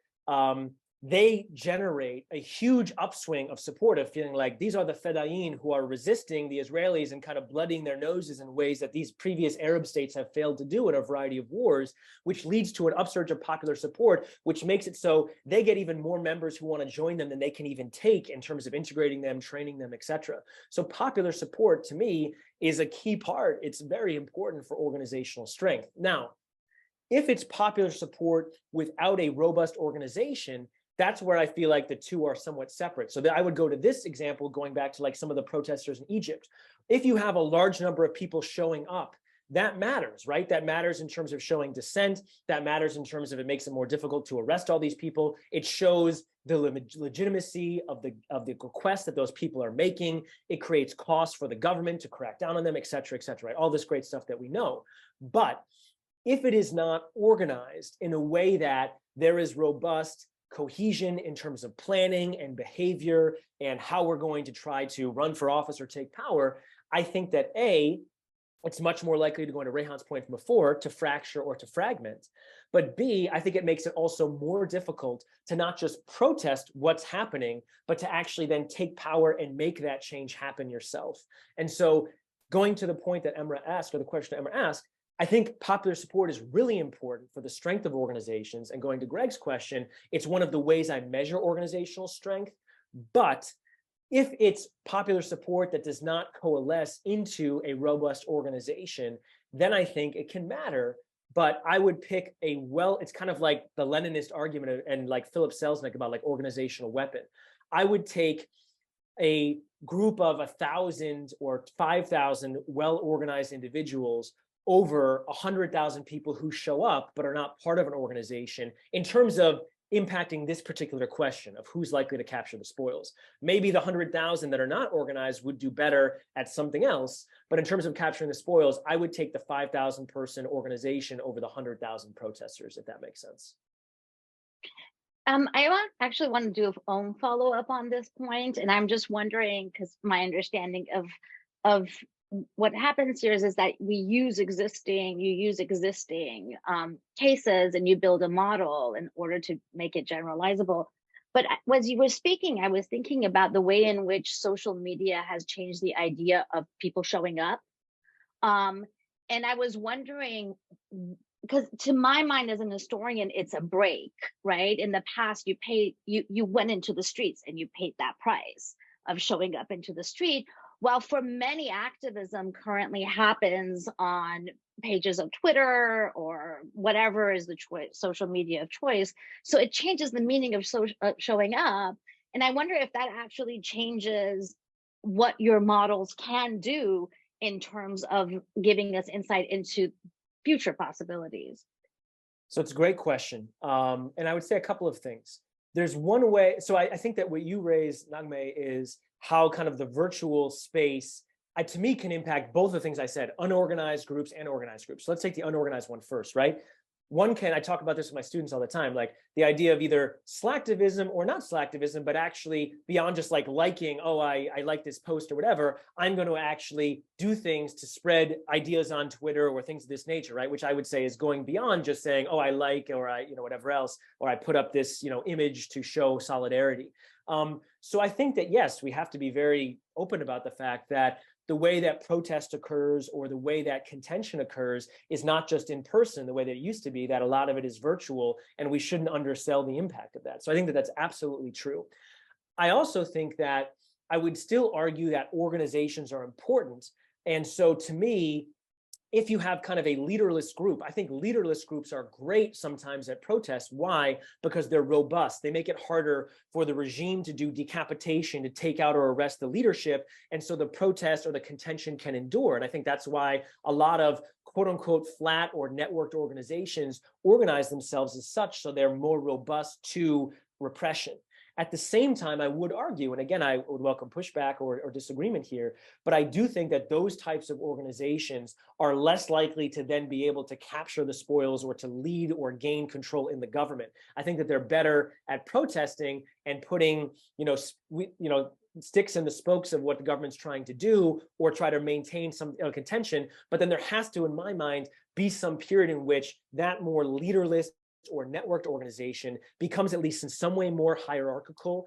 S2: they generate a huge upswing of support, of feeling like these are the Fedayeen who are resisting the Israelis and kind of blooding their noses in ways that these previous Arab states have failed to do in a variety of wars, which leads to an upsurge of popular support, which makes it so they get even more members who want to join them than they can even take in terms of integrating them, training them, etc. So popular support, to me, is a key part. It's very important for organizational strength. Now, if it's popular support without a robust organization, that's where I feel like the two are somewhat separate. So that I would go to this example, going back to like some of the protesters in Egypt. If you have a large number of people showing up that matters, right? That matters in terms of showing dissent. That matters in terms of it makes it more difficult to arrest all these people. It shows the legitimacy of the request that those people are making. It creates costs for the government to crack down on them, et cetera, right? All this great stuff that we know. But if it is not organized in a way that there is robust cohesion in terms of planning and behavior and how we're going to try to run for office or take power, I think that A, it's much more likely to go into Raihan's point from before to fracture or to fragment. But B, I think it makes it also more difficult to not just protest what's happening, but to actually then take power and make that change happen yourself. And so going to the point that Emra asked, or the question Emra asked, I think popular support is really important for the strength of organizations. And going to Greg's question, it's one of the ways I measure organizational strength. But if it's popular support that does not coalesce into a robust organization, then I think it can matter. But I would pick it's kind of like the Leninist argument and like Philip Selznick about like organizational weapon. I would take a group of 1,000 or 5,000 well-organized individuals over 100,000 people who show up but are not part of an organization in terms of impacting this particular question of who's likely to capture the spoils. Maybe the 100,000 that are not organized would do better at something else, but in terms of capturing the spoils, I would take the 5,000 person organization over the 100,000 protesters, if that makes sense.
S1: I actually want to do a own follow-up on this point, and I'm just wondering, because my understanding of what happens here is that you use existing cases and you build a model in order to make it generalizable. But as you were speaking, I was thinking about the way in which social media has changed the idea of people showing up. And I was wondering, because to my mind as an historian, it's a break, right? In the past, you went into the streets and you paid that price of showing up into the street. While for many, activism currently happens on pages of Twitter or whatever is the social media of choice. So it changes the meaning of showing up. And I wonder if that actually changes what your models can do in terms of giving us insight into future possibilities.
S2: So it's a great question. And I would say a couple of things. There's one way, so I think that what you raised, Naghmeh, is how kind of the virtual space, to me, can impact both the things I said, unorganized groups and organized groups. So let's take the unorganized one first, right? I talk about this with my students all the time, like the idea of either slacktivism or not slacktivism, but actually beyond just like liking, oh, I like this post or whatever, I'm going to actually do things to spread ideas on Twitter or things of this nature, right? Which I would say is going beyond just saying, oh, I like, or I, whatever else, or I put up this, image to show solidarity. So I think that, yes, we have to be very open about the fact that the way that protest occurs or the way that contention occurs is not just in person the way that it used to be, that a lot of it is virtual, and we shouldn't undersell the impact of that. So I think that that's absolutely true. I also think that I would still argue that organizations are important. And so to me, if you have kind of a leaderless group, I think leaderless groups are great sometimes at protests. Why? Because they're robust. They make it harder for the regime to do decapitation, to take out or arrest the leadership. And so the protest or the contention can endure. And I think that's why a lot of quote unquote flat or networked organizations organize themselves as such, so they're more robust to repression. At the same time, I would argue, and again, I would welcome pushback or disagreement here, but I do think that those types of organizations are less likely to then be able to capture the spoils or to lead or gain control in the government. I think that they're better at protesting and putting, sticks in the spokes of what the government's trying to do, or try to maintain some contention. But then there has to, in my mind, be some period in which that more leaderless or networked organization becomes at least in some way more hierarchical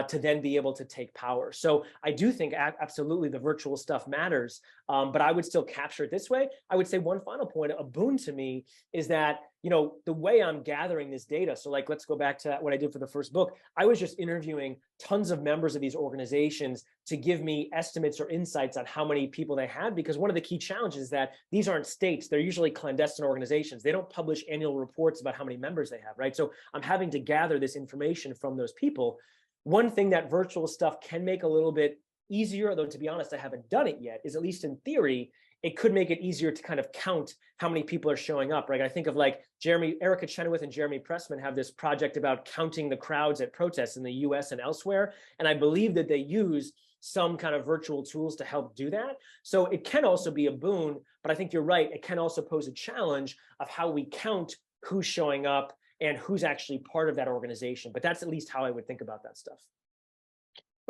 S2: to then be able to take power. So I do think absolutely the virtual stuff matters, but I would still capture it this way. I would say one final point, a boon to me, is that the way I'm gathering this data. So like, let's go back to what I did for the first book. I was just interviewing tons of members of these organizations to give me estimates or insights on how many people they had, because one of the key challenges is that these aren't states. They're usually clandestine organizations. They don't publish annual reports about how many members they have, right? So I'm having to gather this information from those people. One thing that virtual stuff can make a little bit easier, though to be honest, I haven't done it yet, is at least in theory, it could make it easier to kind of count how many people are showing up, right? I think of like Erica Chenoweth and Jeremy Pressman have this project about counting the crowds at protests in the US and elsewhere. And I believe that they use some kind of virtual tools to help do that. So it can also be a boon, but I think you're right. It can also pose a challenge of how we count who's showing up and who's actually part of that organization. But that's at least how I would think about that stuff.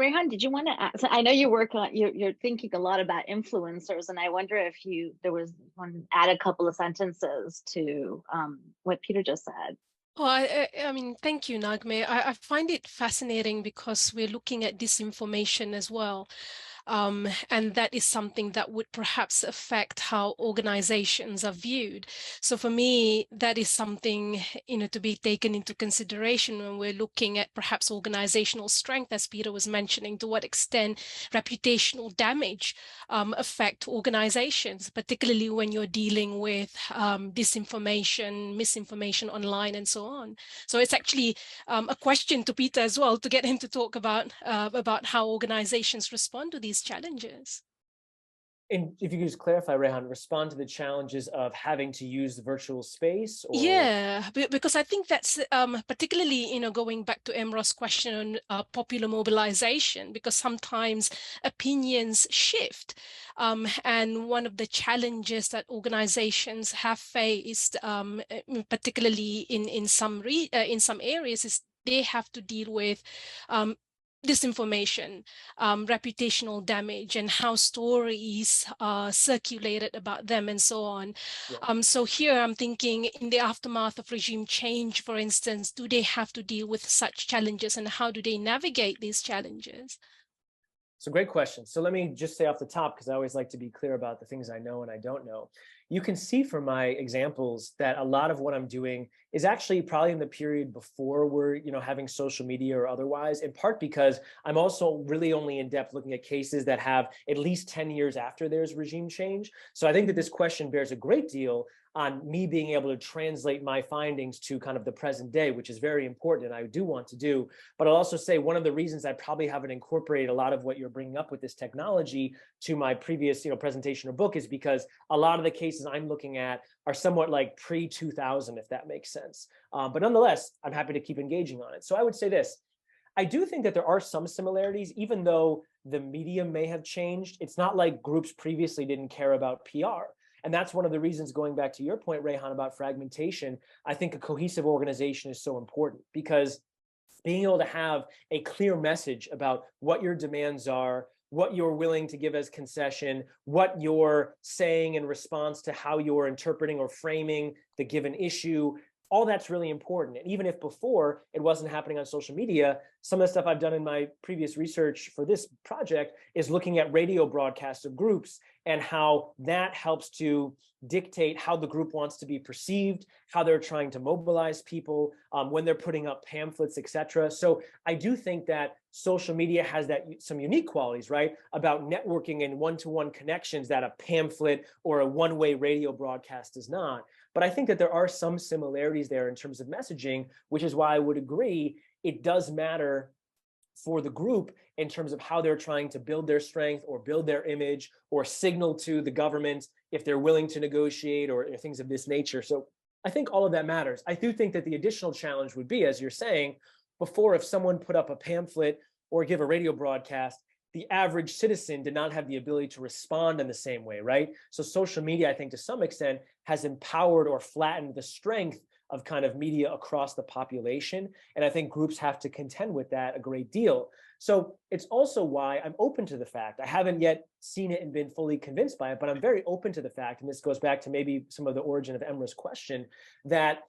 S1: Raihan, did you want to add? So I know you work on, you're thinking a lot about influencers, and I wonder if there was one, add a couple of sentences to what Peter just said.
S3: Well, I mean, thank you, Naghmeh. I find it fascinating because we're looking at disinformation as well. And that is something that would perhaps affect how organizations are viewed. So for me, that is something, to be taken into consideration when we're looking at perhaps organizational strength, as Peter was mentioning, to what extent reputational damage affect organizations, particularly when you're dealing with disinformation, misinformation online, and so on. So it's actually a question to Peter as well, to get him to talk about how organizations respond to these challenges.
S2: And if you could just clarify, Raihan, respond to the challenges of having to use the virtual space? Or...
S3: Yeah, because I think that's particularly, going back to Emrah's question on popular mobilization, because sometimes opinions shift. And one of the challenges that organizations have faced, particularly in some areas, is they have to deal with disinformation, reputational damage, and how stories are circulated about them, and so on. Yeah. So here I'm thinking, in the aftermath of regime change, for instance, do they have to deal with such challenges, and how do they navigate these challenges?
S2: So great question. So let me just say off the top, because I always like to be clear about the things I know and I don't know. You can see from my examples that a lot of what I'm doing is actually probably in the period before we're, having social media or otherwise, in part because I'm also really only in depth looking at cases that have at least 10 years after there's regime change. So I think that this question bears a great deal on me being able to translate my findings to kind of the present day, which is very important and I do want to do. But I'll also say one of the reasons I probably haven't incorporated a lot of what you're bringing up with this technology to my previous presentation or book is because a lot of the cases I'm looking at are somewhat like pre-2000, if that makes sense. But nonetheless, I'm happy to keep engaging on it. So I would say this. I do think that there are some similarities, even though the medium may have changed. It's not like groups previously didn't care about PR. And that's one of the reasons, going back to your point, Raihan, about fragmentation, I think a cohesive organization is so important, because being able to have a clear message about what your demands are, what you're willing to give as concession, what you're saying in response to how you're interpreting or framing the given issue, all that's really important. And even if before it wasn't happening on social media, some of the stuff I've done in my previous research for this project is looking at radio broadcasts of groups and how that helps to dictate how the group wants to be perceived, how they're trying to mobilize people, when they're putting up pamphlets, etc. So I do think that social media has some unique qualities, right, about networking and one-to-one connections that a pamphlet or a one-way radio broadcast does not. But I think that there are some similarities there in terms of messaging, which is why I would agree it does matter for the group in terms of how they're trying to build their strength or build their image or signal to the government if they're willing to negotiate or things of this nature. So I think all of that matters. I do think that the additional challenge would be, as you're saying, before, if someone put up a pamphlet or give a radio broadcast, the average citizen did not have the ability to respond in the same way, right? So social media, I think to some extent, has empowered or flattened the strength of kind of media across the population. And I think groups have to contend with that a great deal. So it's also why I'm open to the fact, I haven't yet seen it and been fully convinced by it, but I'm very open to the fact, and this goes back to maybe some of the origin of Emrah's question, that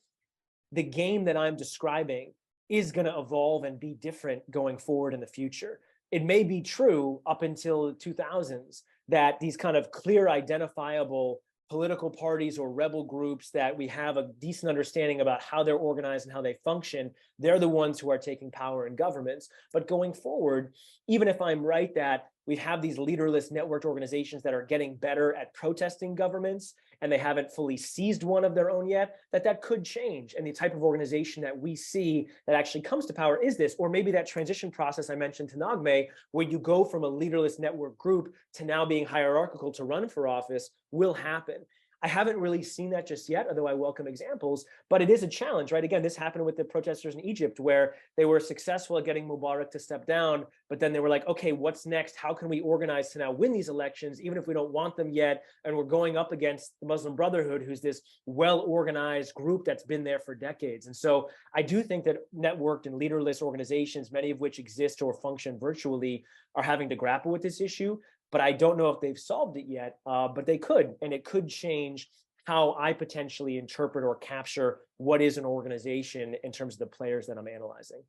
S2: the game that I'm describing is going to evolve and be different going forward in the future. It may be true up until the 2000s that these kind of clear, identifiable political parties or rebel groups that we have a decent understanding about how they're organized and how they function, they're the ones who are taking power in governments. But going forward, even if I'm right that we have these leaderless networked organizations that are getting better at protesting governments, and they haven't fully seized one of their own yet, that could change. And the type of organization that we see that actually comes to power is this, or maybe that transition process I mentioned to Naghmeh, where you go from a leaderless network group to now being hierarchical to run for office, will happen. I haven't really seen that just yet, although I welcome examples, but it is a challenge, right? Again, this happened with the protesters in Egypt, where they were successful at getting Mubarak to step down, but then they were like, okay, what's next? How can we organize to now win these elections, even if we don't want them yet? And we're going up against the Muslim Brotherhood, who's this well-organized group that's been there for decades. And so I do think that networked and leaderless organizations, many of which exist or function virtually, are having to grapple with this issue. But I don't know if they've solved it yet, but they could, and it could change how I potentially interpret or capture what is an organization in terms of the players that I'm analyzing.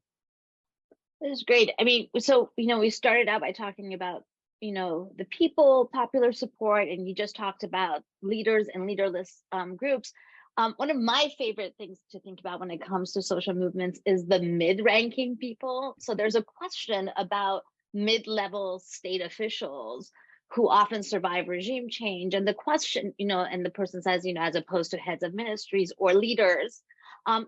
S1: This is great. I mean, so, we started out by talking about, the people, popular support, and you just talked about leaders and leaderless groups. One of my favorite things to think about when it comes to social movements is the mid-ranking people. So there's a question about mid-level state officials who often survive regime change. And the question, and the person says, as opposed to heads of ministries or leaders.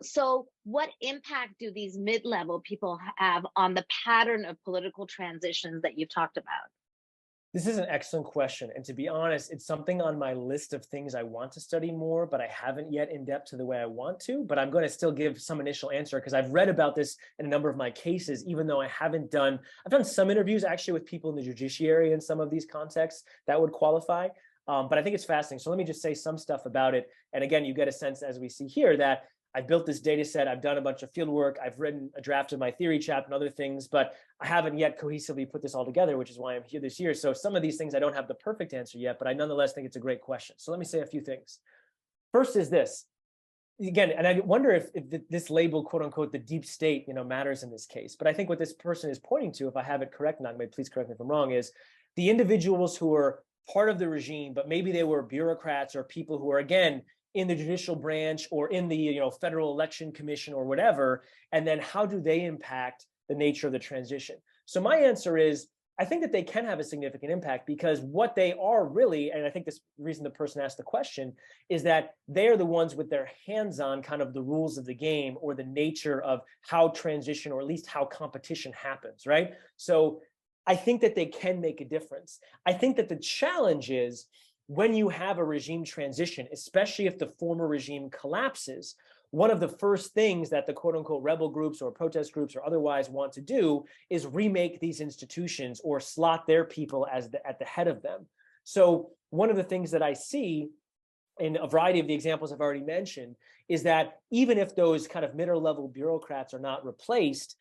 S1: So what impact do these mid-level people have on the pattern of political transitions that you've talked about?
S2: This is an excellent question. And to be honest, it's something on my list of things I want to study more, but I haven't yet in depth to the way I want to. But I'm going to still give some initial answer because I've read about this in a number of my cases, even though I've done some interviews actually with people in the judiciary in some of these contexts that would qualify. But I think it's fascinating. So let me just say some stuff about it. And again, you get a sense, as we see here, that I've built this data set, I've done a bunch of field work, I've written a draft of my theory chapter and other things, but I haven't yet cohesively put this all together, which is why I'm here this year. So some of these things I don't have the perfect answer yet, but I nonetheless think it's a great question. So let me say a few things. First is this. Again, and I wonder if this label, quote unquote, the deep state, matters in this case. But I think what this person is pointing to, if I have it correct, Naghmeh, please correct me if I'm wrong, is the individuals who are part of the regime, but maybe they were bureaucrats or people who are, again, in the judicial branch or in the Federal Election Commission or whatever, and then how do they impact the nature of the transition? So my answer is, I think that they can have a significant impact because what they are really, and I think this reason the person asked the question, is that they are the ones with their hands on kind of the rules of the game or the nature of how transition, or at least how competition happens, right? So I think that they can make a difference. I think that the challenge is, when you have a regime transition, especially if the former regime collapses, one of the first things that the quote unquote rebel groups or protest groups or otherwise want to do is remake these institutions or slot their people as at the head of them. So one of the things that I see in a variety of the examples I've already mentioned is that even if those kind of middle level bureaucrats are not replaced,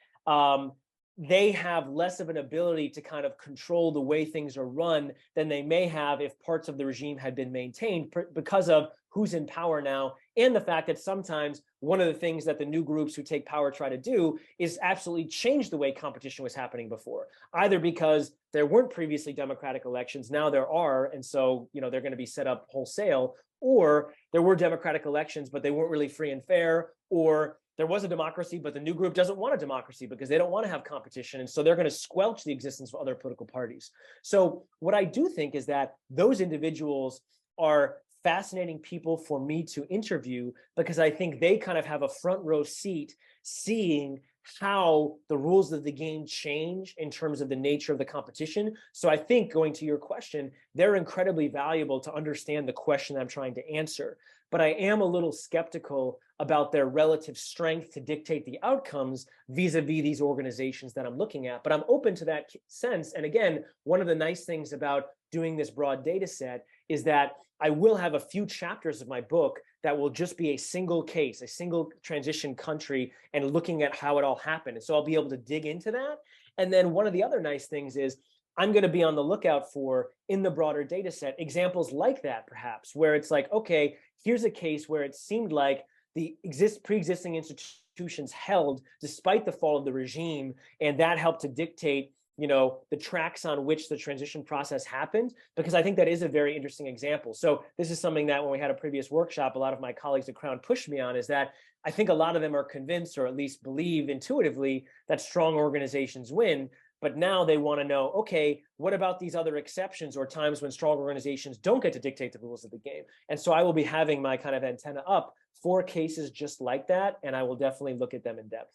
S2: they have less of an ability to kind of control the way things are run than they may have if parts of the regime had been maintained because of who's in power now, and the fact that sometimes one of the things that the new groups who take power try to do is absolutely change the way competition was happening before, either because there weren't previously democratic elections, now there are, and so they're going to be set up wholesale, or there were democratic elections, but they weren't really free and fair, or there was a democracy, but the new group doesn't want a democracy because they don't want to have competition. And so they're going to squelch the existence of other political parties. So what I do think is that those individuals are fascinating people for me to interview because I think they kind of have a front row seat seeing how the rules of the game change in terms of the nature of the competition. So I think, going to your question, they're incredibly valuable to understand the question I'm trying to answer. But I am a little skeptical about their relative strength to dictate the outcomes vis-a-vis these organizations that I'm looking at. But I'm open to that sense. And again, one of the nice things about doing this broad data set is that I will have a few chapters of my book that will just be a single case, a single transition country, and looking at how it all happened. And so I'll be able to dig into that. And then one of the other nice things is I'm going to be on the lookout for, in the broader data set, examples like that, perhaps, where it's like, okay, here's a case where it seemed like the pre-existing institutions held despite the fall of the regime, and that helped to dictate the tracks on which the transition process happened, because I think that is a very interesting example. So this is something that when we had a previous workshop, a lot of my colleagues at Crown pushed me on, is that I think a lot of them are convinced, or at least believe intuitively, that strong organizations win. But now they want to know, okay, what about these other exceptions or times when strong organizations don't get to dictate the rules of the game? And so I will be having my kind of antenna up for cases just like that, and I will definitely look at them in depth.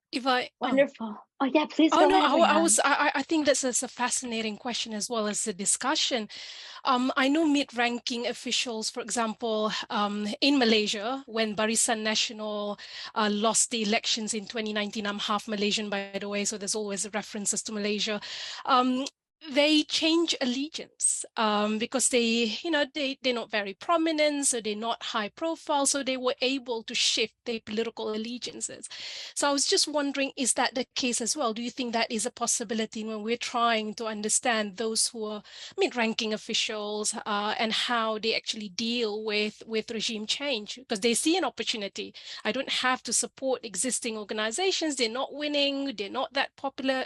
S3: If I
S1: Wonderful. Oh yeah, please
S3: Oh
S1: go
S3: no,
S1: ahead, Raihan.
S3: I think that's a fascinating question as well as the discussion. I know mid-ranking officials, for example, in Malaysia, when Barisan Nasional lost the elections in 2019, I'm half Malaysian, by the way, so there's always references to Malaysia. They change allegiance because they're not very prominent, so they're not high profile, so they were able to shift their political allegiances. So I was just wondering, is that the case as well? Do you think that is a possibility when we're trying to understand those who are mid-ranking officials and how they actually deal with regime change? Because they see an opportunity. I don't have to support existing organizations. They're not winning. They're not that popular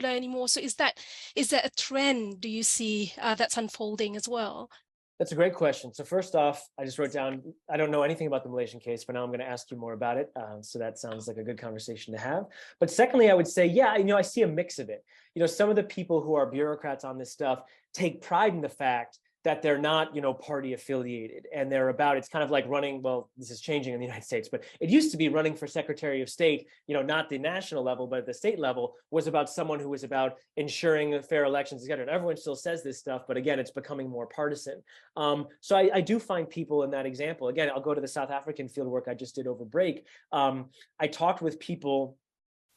S3: anymore. So is that a trend do you see that's unfolding as well?
S2: That's a great question. So first off, I just wrote down, I don't know anything about the Malaysian case, but now I'm going to ask you more about it. So that sounds like a good conversation to have. But secondly, I would say, yeah, I see a mix of it. Some of the people who are bureaucrats on this stuff take pride in the fact that they're not, party affiliated, and they're about, it's kind of like running, well, this is changing in the United States, but it used to be running for Secretary of State, not the national level, but at the state level, was about someone who was about ensuring fair elections, etc. And everyone still says this stuff, but again, it's becoming more partisan. So I do find people in that example. Again, I'll go to the South African field work I just did over break. I talked with people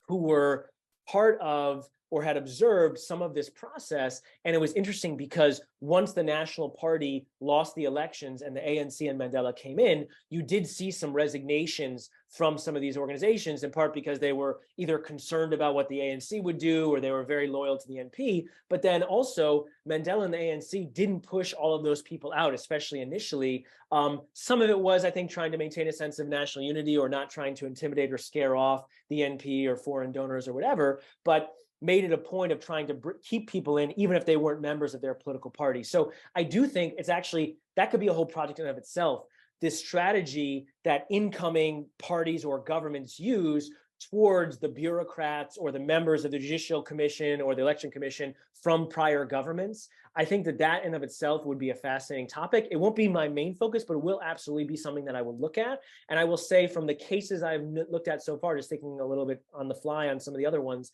S2: who were part of or had observed some of this process. And it was interesting because once the National Party lost the elections and the ANC and Mandela came in, you did see some resignations from some of these organizations, in part because they were either concerned about what the ANC would do or they were very loyal to the NP. But then also Mandela and the ANC didn't push all of those people out, especially initially. Some of it was, I think, trying to maintain a sense of national unity or not trying to intimidate or scare off the NP or foreign donors or whatever. But made it a point of trying to keep people in, even if they weren't members of their political party. So I do think it's actually, that could be a whole project in and of itself, this strategy that incoming parties or governments use towards the bureaucrats or the members of the Judicial Commission or the Election Commission from prior governments. I think that in and of itself would be a fascinating topic. It won't be my main focus, but it will absolutely be something that I will look at. And I will say from the cases I've looked at so far, just thinking a little bit on the fly on some of the other ones,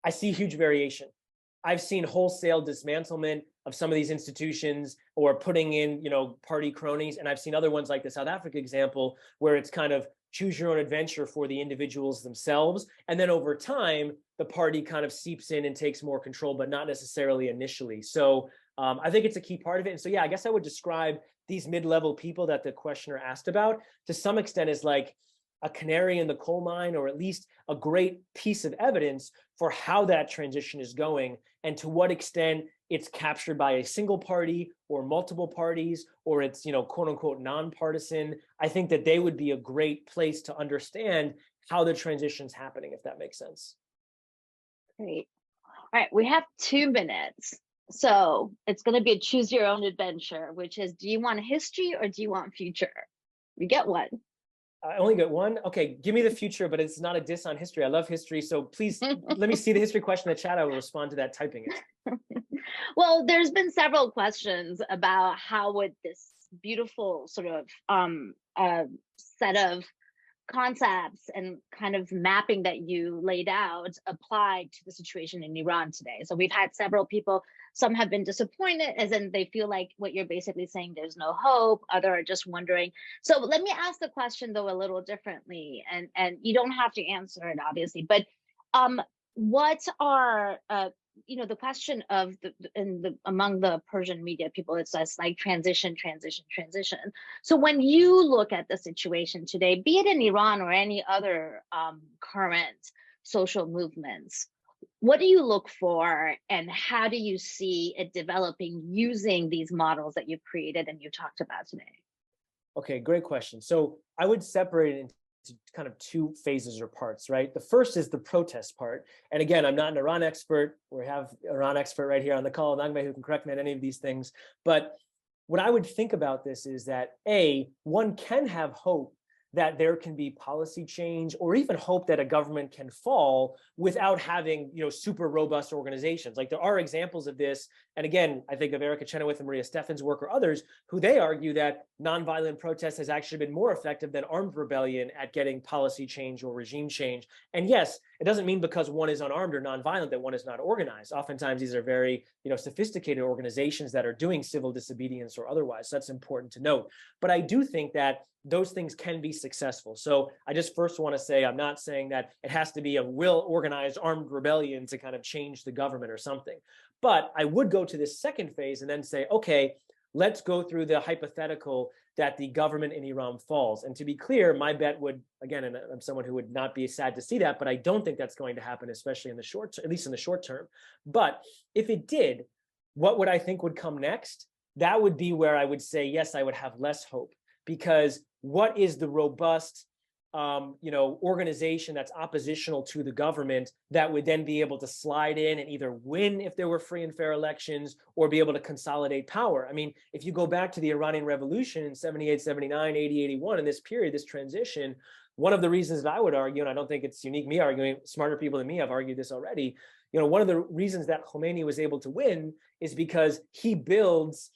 S2: I see huge variation. I've seen wholesale dismantlement of some of these institutions or putting in, party cronies. And I've seen other ones like the South Africa example, where it's kind of choose your own adventure for the individuals themselves. And then over time, the party kind of seeps in and takes more control, but not necessarily initially. So I think it's a key part of it. And so, yeah, I guess I would describe these mid-level people that the questioner asked about to some extent as like a canary in the coal mine, or at least a great piece of evidence for how that transition is going and to what extent it's captured by a single party or multiple parties, or it's, quote unquote, nonpartisan. I think that they would be a great place to understand how the transition's happening, if that makes sense.
S1: Great. All right, we have 2 minutes. So it's going to be a choose your own adventure, which is, do you want history or do you want future? You get one.
S2: I only get one. Okay, give me the future, but it's not a diss on history. I love history. So please let me see the history question in the chat. I will respond to that typing it.
S1: Well, there's been several questions about how would this beautiful sort of set of concepts and kind of mapping that you laid out apply to the situation in Iran today. So we've had several people, some have been disappointed, as in they feel like what you're basically saying, there's no hope. Others are just wondering. So let me ask the question though a little differently, and you don't have to answer it obviously, but what are the question of among the Persian media people, it's just like transition. So when you look at the situation today, be it in Iran or any other current social movements, what do you look for and how do you see it developing using these models that you've created and you talked about today?
S2: Okay, great question. So I would separate it into kind of 2 phases or parts, right? The first is the protest part. And again, I'm not an Iran expert. We have an Iran expert right here on the call, Naghmeh, who can correct me on any of these things. But what I would think about this is that one can have hope that there can be policy change or even hope that a government can fall without having, super robust organizations. Like there are examples of this. And again, I think of Erica Chenoweth and Maria Stephan's work or others who they argue that nonviolent protest has actually been more effective than armed rebellion at getting policy change or regime change. And yes, it doesn't mean because one is unarmed or nonviolent that one is not organized. Oftentimes these are very, sophisticated organizations that are doing civil disobedience or otherwise. So that's important to note. But I do think that those things can be successful. So I just first want to say, I'm not saying that it has to be a well-organized armed rebellion to kind of change the government or something. But I would go to this second phase and then say, okay, let's go through the hypothetical that the government in Iran falls. And to be clear, my bet would, again, and I'm someone who would not be sad to see that, but I don't think that's going to happen, especially in the short, at least in the short term. But if it did, what would I think would come next? That would be where I would say, yes, I would have less hope, because what is the robust organization that's oppositional to the government that would then be able to slide in and either win if there were free and fair elections or be able to consolidate power? I mean, if you go back to the Iranian Revolution in 78, 79, 80, 81, in this period, this transition, one of the reasons that I would argue, and I don't think it's unique me arguing, smarter people than me have argued this already, one of the reasons that Khomeini was able to win is because he builds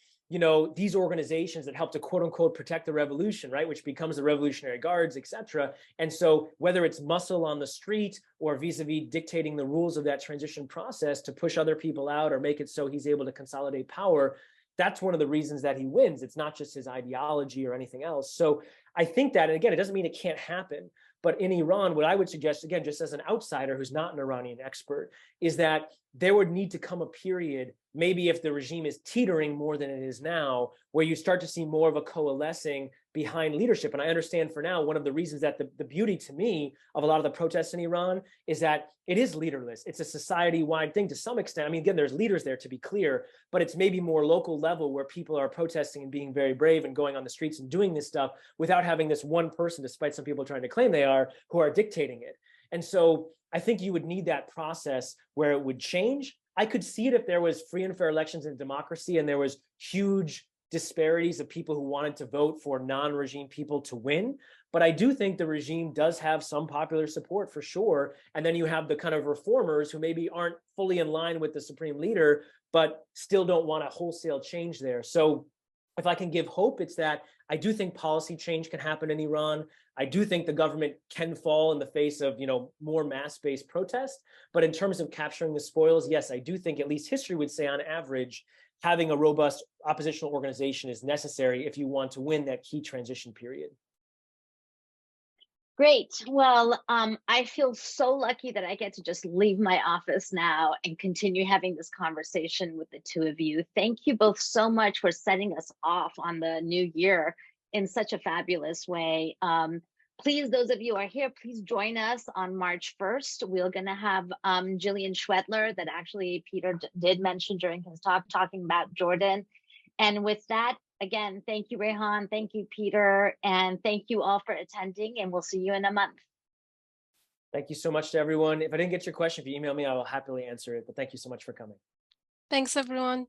S2: these organizations that help to quote unquote protect the revolution, right? Which becomes the Revolutionary Guards, et cetera. And so whether it's muscle on the street or vis-a-vis dictating the rules of that transition process to push other people out or make it so he's able to consolidate power, that's one of the reasons that he wins. It's not just his ideology or anything else. So I think that, and again, it doesn't mean it can't happen, but in Iran, what I would suggest, again, just as an outsider who's not an Iranian expert, is that there would need to come a period, maybe if the regime is teetering more than it is now, where you start to see more of a coalescing behind leadership. And I understand for now, one of the reasons that the beauty to me of a lot of the protests in Iran is that it is leaderless. It's a society-wide thing to some extent. I mean, again, there's leaders there, to be clear, but it's maybe more local level where people are protesting and being very brave and going on the streets and doing this stuff without having this one person, despite some people trying to claim they are, who are dictating it. And so I think you would need that process where it would change. I could see it if there was free and fair elections and democracy and there was huge disparities of people who wanted to vote for non-regime people to win. But I do think the regime does have some popular support for sure. And then you have the kind of reformers who maybe aren't fully in line with the supreme leader, but still don't want a wholesale change there. So if I can give hope, it's that I do think policy change can happen in Iran. I do think the government can fall in the face of, more mass-based protest. But in terms of capturing the spoils, yes, I do think at least history would say on average, having a robust oppositional organization is necessary if you want to win that key transition period.
S1: Great. Well, I feel so lucky that I get to just leave my office now and continue having this conversation with the two of you. Thank you both so much for setting us off on the new year in such a fabulous way. Please, those of you who are here, please join us on March 1st. We're going to have Jillian Schwedler, that actually Peter did mention during his talk, talking about Jordan. And with that, again, thank you, Raihan. Thank you, Peter. And thank you all for attending. And we'll see you in a month.
S2: Thank you so much to everyone. If I didn't get your question, if you email me, I will happily answer it. But thank you so much for coming.
S3: Thanks, everyone.